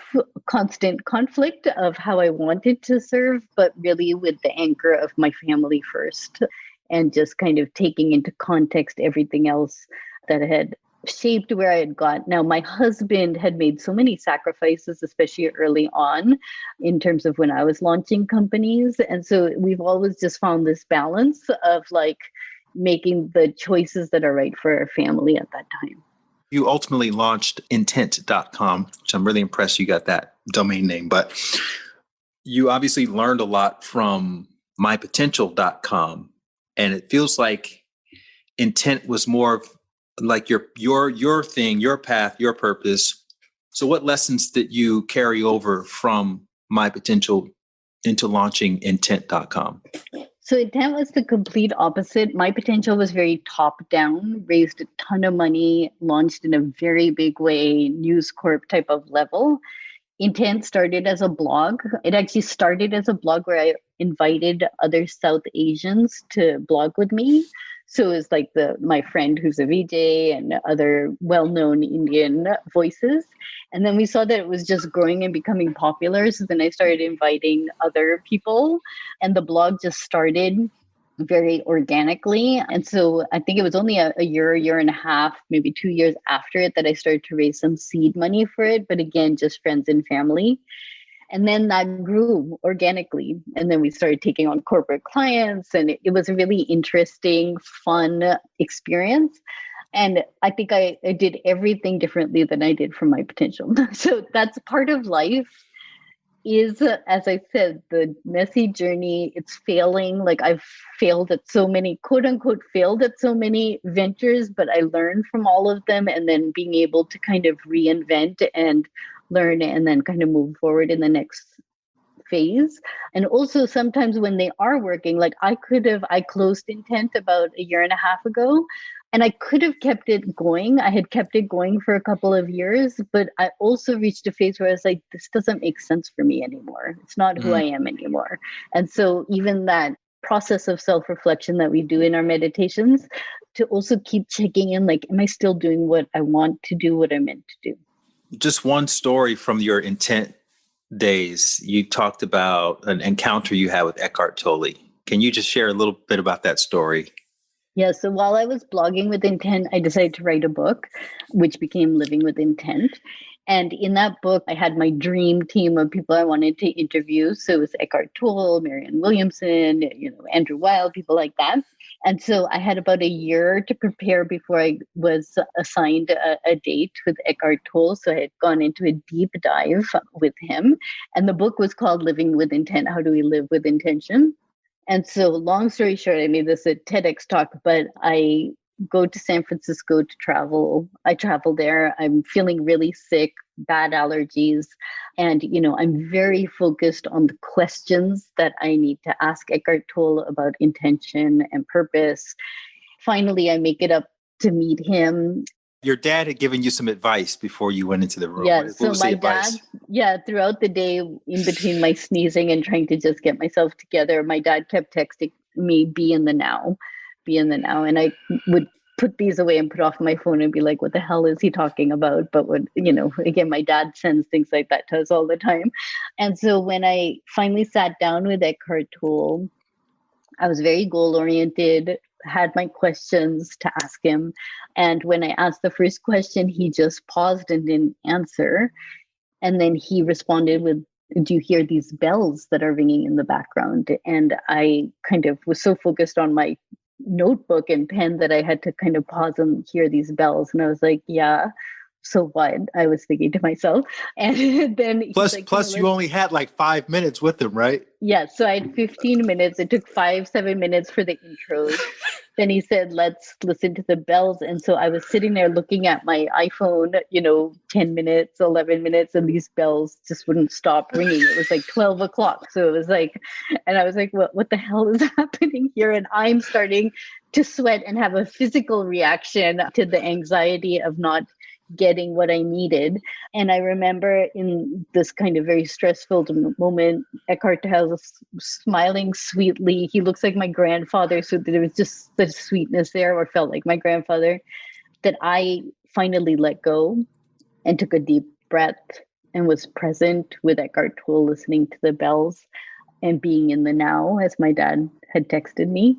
constant conflict of how I wanted to serve, but really with the anchor of my family first, and just kind of taking into context everything else that had shaped where I had got. Now, my husband had made so many sacrifices, especially early on in terms of when I was launching companies. And so we've always just found this balance of like making the choices that are right for our family at that time. You ultimately launched intent.com, which I'm really impressed you got that domain name. But you obviously learned a lot from mypotential.com. And it feels like intent was more of like your thing, your path, your purpose. So what lessons did you carry over from My Potential into launching intent.com? So Intent was the complete opposite. My Potential was very top down, raised a ton of money, launched in a very big way, News Corp type of level. Intent started as a blog. It actually started as a blog where I invited other South Asians to blog with me. So it's like my friend who's a VJ and other well-known Indian voices. And then we saw that it was just growing and becoming popular. So then I started inviting other people, and the blog just started very organically. And so I think it was only a year and a half, maybe 2 years after it that I started to raise some seed money for it. But again, just friends and family. And then that grew organically. And then we started taking on corporate clients. And it was a really interesting, fun experience. And I think I did everything differently than I did from My Potential. So that's part of life is, as I said, the messy journey. It's failing. Like I've failed at so many, quote unquote, failed at so many ventures, but I learned from all of them. And then being able to kind of reinvent and learn and then kind of move forward in the next phase. And also sometimes when they are working, like I closed Intent about a year and a half ago. And I could have kept it going. I had kept it going for a couple of years, but I also reached a phase where I was like, this doesn't make sense for me anymore. It's not who I am anymore. And so even that process of self-reflection that we do in our meditations, to also keep checking in, like, am I still doing what I want to do, what I'm meant to do? Just one story from your Intent days. You talked about an encounter you had with Eckhart Tolle. Can you just share a little bit about that story? Yeah, so while I was blogging with Intent, I decided to write a book, which became Living with Intent. And in that book, I had my dream team of people I wanted to interview. So it was Eckhart Tolle, Marianne Williamson, Andrew Weil, people like that. And so I had about a year to prepare before I was assigned a date with Eckhart Tolle. So I had gone into a deep dive with him. And the book was called Living with Intent. How do we live with intention? And so long story short, I made this a TEDx talk, but I go to San Francisco to travel. I travel there. I'm feeling really sick, bad allergies. And, I'm very focused on the questions that I need to ask Eckhart Tolle about intention and purpose. Finally, I make it up to meet him. Your dad had given you some advice before you went into the room. Yeah, What so was the my advice? dad, throughout the day, in between my sneezing and trying to just get myself together, my dad kept texting me, be in the now, be in the now. And I would put these away and put off my phone and be like, what the hell is he talking about? But again, my dad sends things like that to us all the time. And so when I finally sat down with Eckhart Tolle, I was very goal oriented, had my questions to ask him. And when I asked the first question, he just paused and didn't answer. And then he responded with, do you hear these bells that are ringing in the background? And I kind of was so focused on my notebook and pen that I had to kind of pause and hear these bells. And I was like, yeah. So what? I was thinking to myself. And then Plus you only had like 5 minutes with him, right? Yeah, so I had 15 minutes. It took 7 minutes for the intros. Then he said, let's listen to the bells. And so I was sitting there looking at my iPhone, 10 minutes, 11 minutes, and these bells just wouldn't stop ringing. It was like 12 o'clock. So it was like, and I was like, what the hell is happening here? And I'm starting to sweat and have a physical reaction to the anxiety of not getting what I needed. And I remember in this kind of very stressful moment, Eckhart Tolle smiling sweetly. He looks like my grandfather. So there was just such sweetness there, or felt like my grandfather, that I finally let go and took a deep breath and was present with Eckhart Tolle, listening to the bells and being in the now, as my dad had texted me.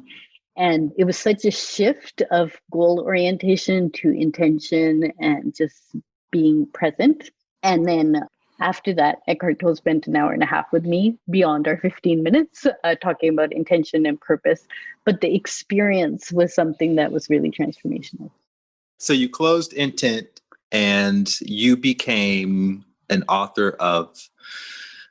And it was such a shift of goal orientation to intention and just being present. And then after that, Eckhart Tolle spent an hour and a half with me beyond our 15 minutes talking about intention and purpose. But the experience was something that was really transformational. So you closed Intent and you became an author of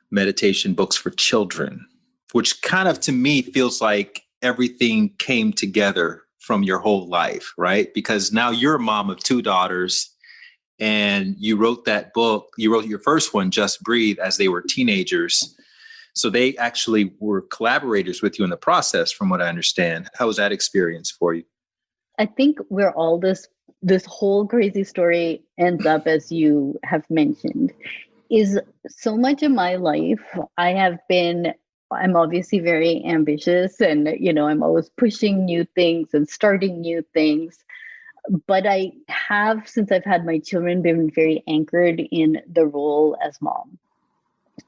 meditation books for children, which kind of to me feels like everything came together from your whole life, right? Because now you're a mom of two daughters and you wrote that book. You wrote your first one, Just Breathe, as they were teenagers. So they actually were collaborators with you in the process, from what I understand. How was that experience for you? I think where all this whole crazy story ends up, as you have mentioned, is so much of my life. I'm obviously very ambitious, and I'm always pushing new things and starting new things. But I have, since I've had my children, been very anchored in the role as mom.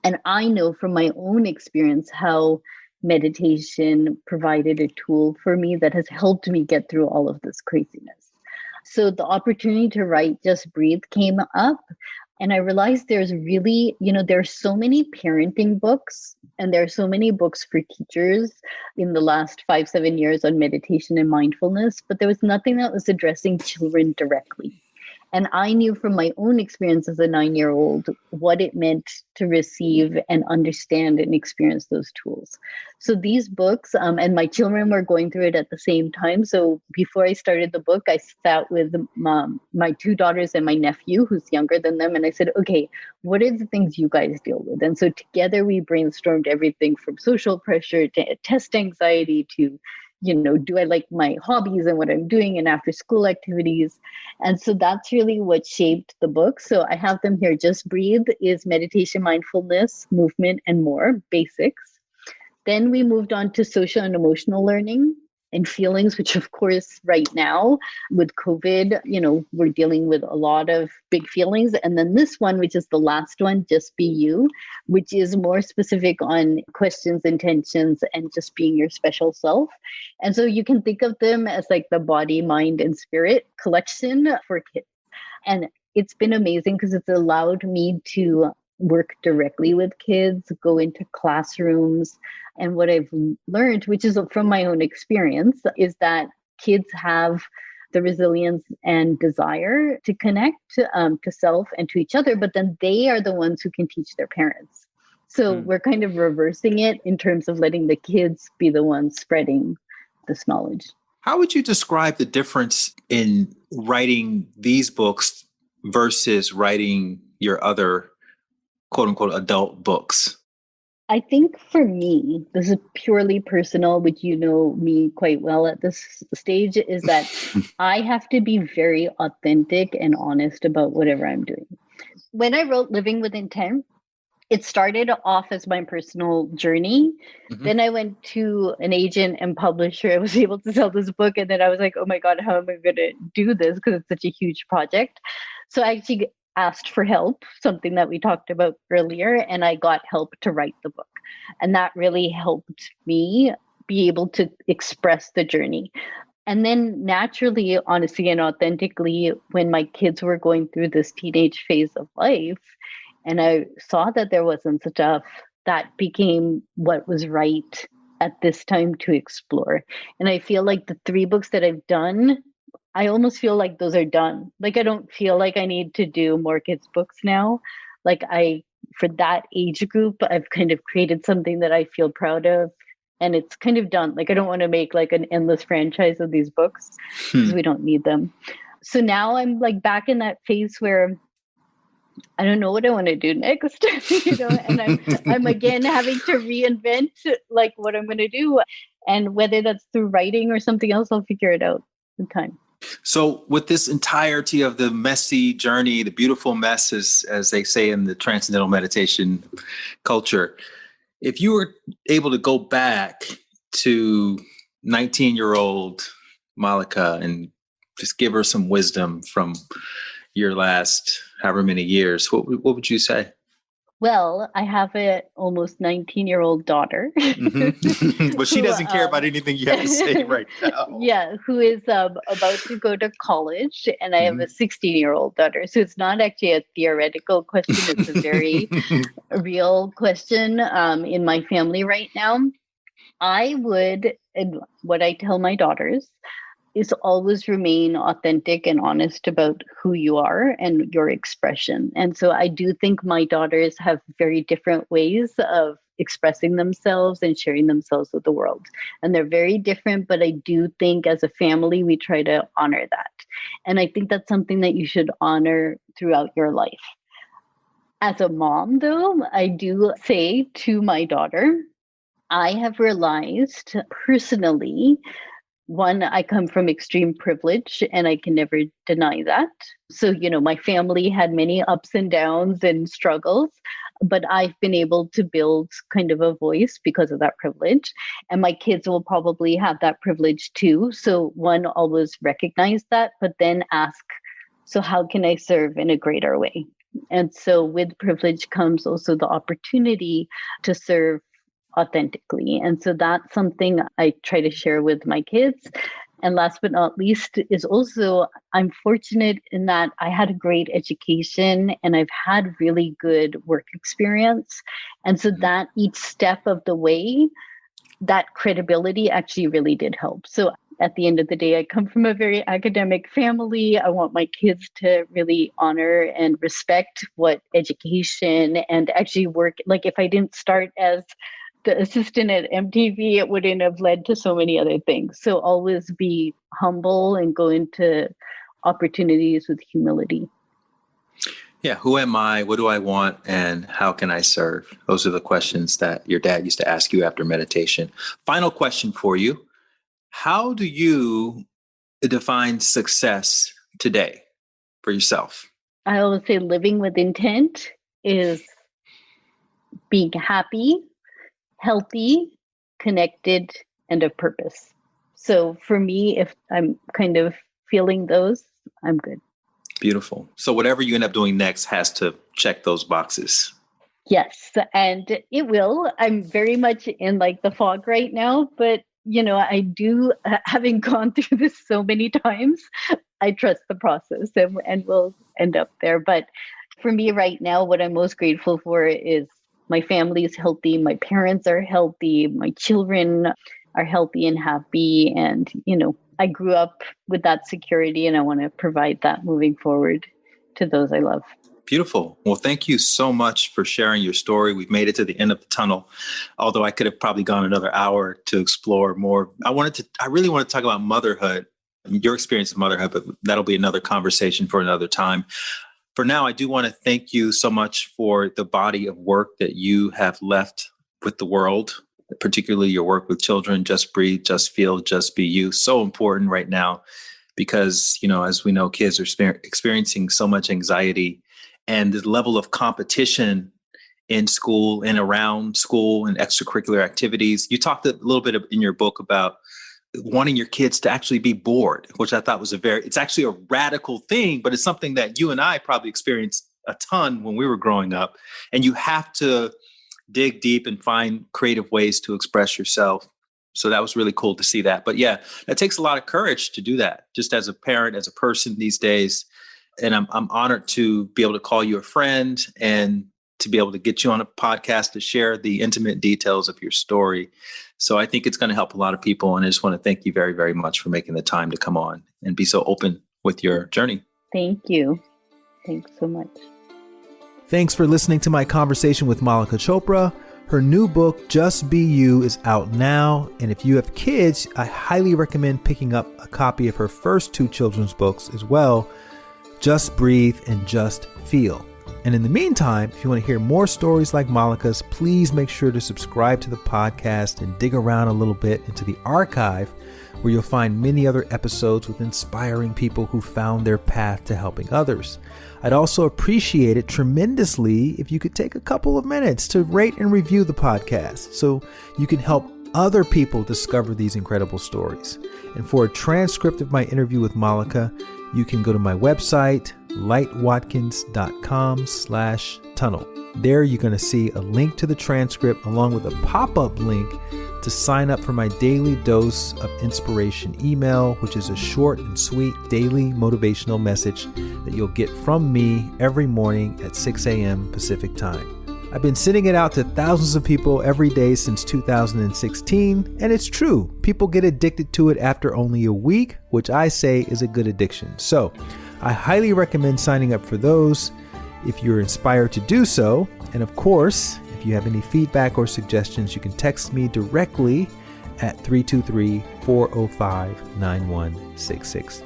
And I know from my own experience how meditation provided a tool for me that has helped me get through all of this craziness. So the opportunity to write Just Breathe came up. And I realized there's really, there's so many parenting books and there are so many books for teachers in the last 5-7 years on meditation and mindfulness, but there was nothing that was addressing children directly. And I knew from my own experience as a 9-year-old what it meant to receive and understand and experience those tools. So these books, and my children were going through it at the same time. So before I started the book, I sat with my two daughters and my nephew, who's younger than them. And I said, okay, what are the things you guys deal with? And so together we brainstormed everything from social pressure to test anxiety to do I like my hobbies and what I'm doing and after school activities? And so that's really what shaped the book. So I have them here. Just Breathe is meditation, mindfulness, movement, and more basics. Then we moved on to social and emotional learning and feelings, which of course, right now with COVID, we're dealing with a lot of big feelings. And then this one, which is the last one, Just Be You, which is more specific on questions, intentions, and just being your special self. And so you can think of them as like the body, mind, and spirit collection for kids. And it's been amazing because it's allowed me to work directly with kids, go into classrooms. And what I've learned, which is from my own experience, is that kids have the resilience and desire to connect to self and to each other, but then they are the ones who can teach their parents. So we're kind of reversing it in terms of letting the kids be the ones spreading this knowledge. How would you describe the difference in writing these books versus writing your other quote unquote adult books? I think for me, this is purely personal, which you know me quite well at this stage, is that I have to be very authentic and honest about whatever I'm doing. When I wrote Living with Intent, it started off as my personal journey. Mm-hmm. Then I went to an agent and publisher. I was able to sell this book. And then I was like, oh my God, how am I going to do this? Because it's such a huge project. So I actually asked for help, something that we talked about earlier, and I got help to write the book. And that really helped me be able to express the journey. And then naturally, honestly, and authentically, when my kids were going through this teenage phase of life, and I saw that there wasn't stuff, that became what was right at this time to explore. And I feel like the 3 books that I've done, I almost feel like those are done. Like, I don't feel like I need to do more kids' books now. Like, for that age group, I've kind of created something that I feel proud of. And it's kind of done. Like, I don't want to make like an endless franchise of these books because we don't need them. So now I'm like back in that phase where I don't know what I want to do next, and I'm again having to reinvent like what I'm going to do. And whether that's through writing or something else, I'll figure it out in time. So with this entirety of the messy journey, the beautiful mess, as they say in the transcendental meditation culture, if you were able to go back to 19-year-old Mallika and just give her some wisdom from your last however many years, what would you say? Well, I have an almost 19-year-old daughter. Mm-hmm. But she doesn't care about anything you have to say right now. Yeah, who is about to go to college. And I have a 16-year-old daughter. So it's not actually a theoretical question. It's a very real question in my family right now. I would, and what I tell my daughters, is always remain authentic and honest about who you are and your expression. And so I do think my daughters have very different ways of expressing themselves and sharing themselves with the world. And they're very different, but I do think as a family, we try to honor that. And I think that's something that you should honor throughout your life. As a mom, though, I do say to my daughter, I have realized personally, one, I come from extreme privilege and I can never deny that. So, my family had many ups and downs and struggles, but I've been able to build kind of a voice because of that privilege. And my kids will probably have that privilege too. So, one, always recognize that, but then ask, so how can I serve in a greater way? And so with privilege comes also the opportunity to serve authentically. And so that's something I try to share with my kids. And last but not least is also, I'm fortunate in that I had a great education and I've had really good work experience. And so that each step of the way, that credibility actually really did help. So at the end of the day, I come from a very academic family. I want my kids to really honor and respect what education and actually work. Like if I didn't start as the assistant at MTV, it wouldn't have led to so many other things. So always be humble and go into opportunities with humility. Yeah. Who am I? What do I want? And how can I serve? Those are the questions that your dad used to ask you after meditation. Final question for you. How do you define success today for yourself? I always say living with intent is being happy, healthy, connected, and of purpose. So for me, if I'm kind of feeling those, I'm good. Beautiful. So whatever you end up doing next has to check those boxes. Yes, and it will. I'm very much in like the fog right now, but I do, having gone through this so many times, I trust the process and we'll end up there. But for me right now, what I'm most grateful for is my family is healthy, my parents are healthy, my children are healthy and happy. And, I grew up with that security and I want to provide that moving forward to those I love. Beautiful. Well, thank you so much for sharing your story. We've made it to the end of the tunnel, although I could have probably gone another hour to explore more. I really want to talk about motherhood, your experience of motherhood, but that'll be another conversation for another time. For now, I do want to thank you so much for the body of work that you have left with the world, particularly your work with children, Just Breathe, Just Feel, Just Be You. So important right now because, as we know, kids are experiencing so much anxiety. And the level of competition in school and around school and extracurricular activities. You talked a little bit in your book about wanting your kids to actually be bored, which I thought was it's actually a radical thing, but it's something that you and I probably experienced a ton when we were growing up. And you have to dig deep and find creative ways to express yourself. So that was really cool to see that. But yeah, that takes a lot of courage to do that, just as a parent, as a person these days. And I'm honored to be able to call you a friend and to be able to get you on a podcast to share the intimate details of your story. So I think it's going to help a lot of people. And I just want to thank you very, very much for making the time to come on and be so open with your journey. Thank you. Thanks so much. Thanks for listening to my conversation with Mallika Chopra. Her new book, Just Be You, is out now. And if you have kids, I highly recommend picking up a copy of her first two children's books as well, Just Breathe and Just Feel. And in the meantime, if you want to hear more stories like Mallika's, please make sure to subscribe to the podcast and dig around a little bit into the archive where you'll find many other episodes with inspiring people who found their path to helping others. I'd also appreciate it tremendously if you could take a couple of minutes to rate and review the podcast so you can help other people discover these incredible stories. And for a transcript of my interview with Mallika, you can go to my website, lightwatkins.com/tunnel. There you're going to see a link to the transcript along with a pop-up link to sign up for my daily dose of inspiration email, which is a short and sweet daily motivational message that you'll get from me every morning at 6 a.m. Pacific time. I've been sending it out to thousands of people every day since 2016, and it's true. People get addicted to it after only a week, which I say is a good addiction. So I highly recommend signing up for those if you're inspired to do so. And of course, if you have any feedback or suggestions, you can text me directly at 323-405-9166.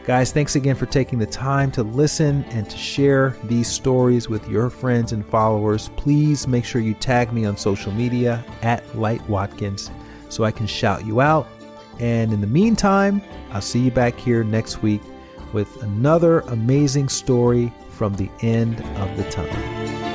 Guys, thanks again for taking the time to listen and to share these stories with your friends and followers. Please make sure you tag me on social media at LightWatkins so I can shout you out. And in the meantime, I'll see you back here next week with another amazing story from the end of the tunnel.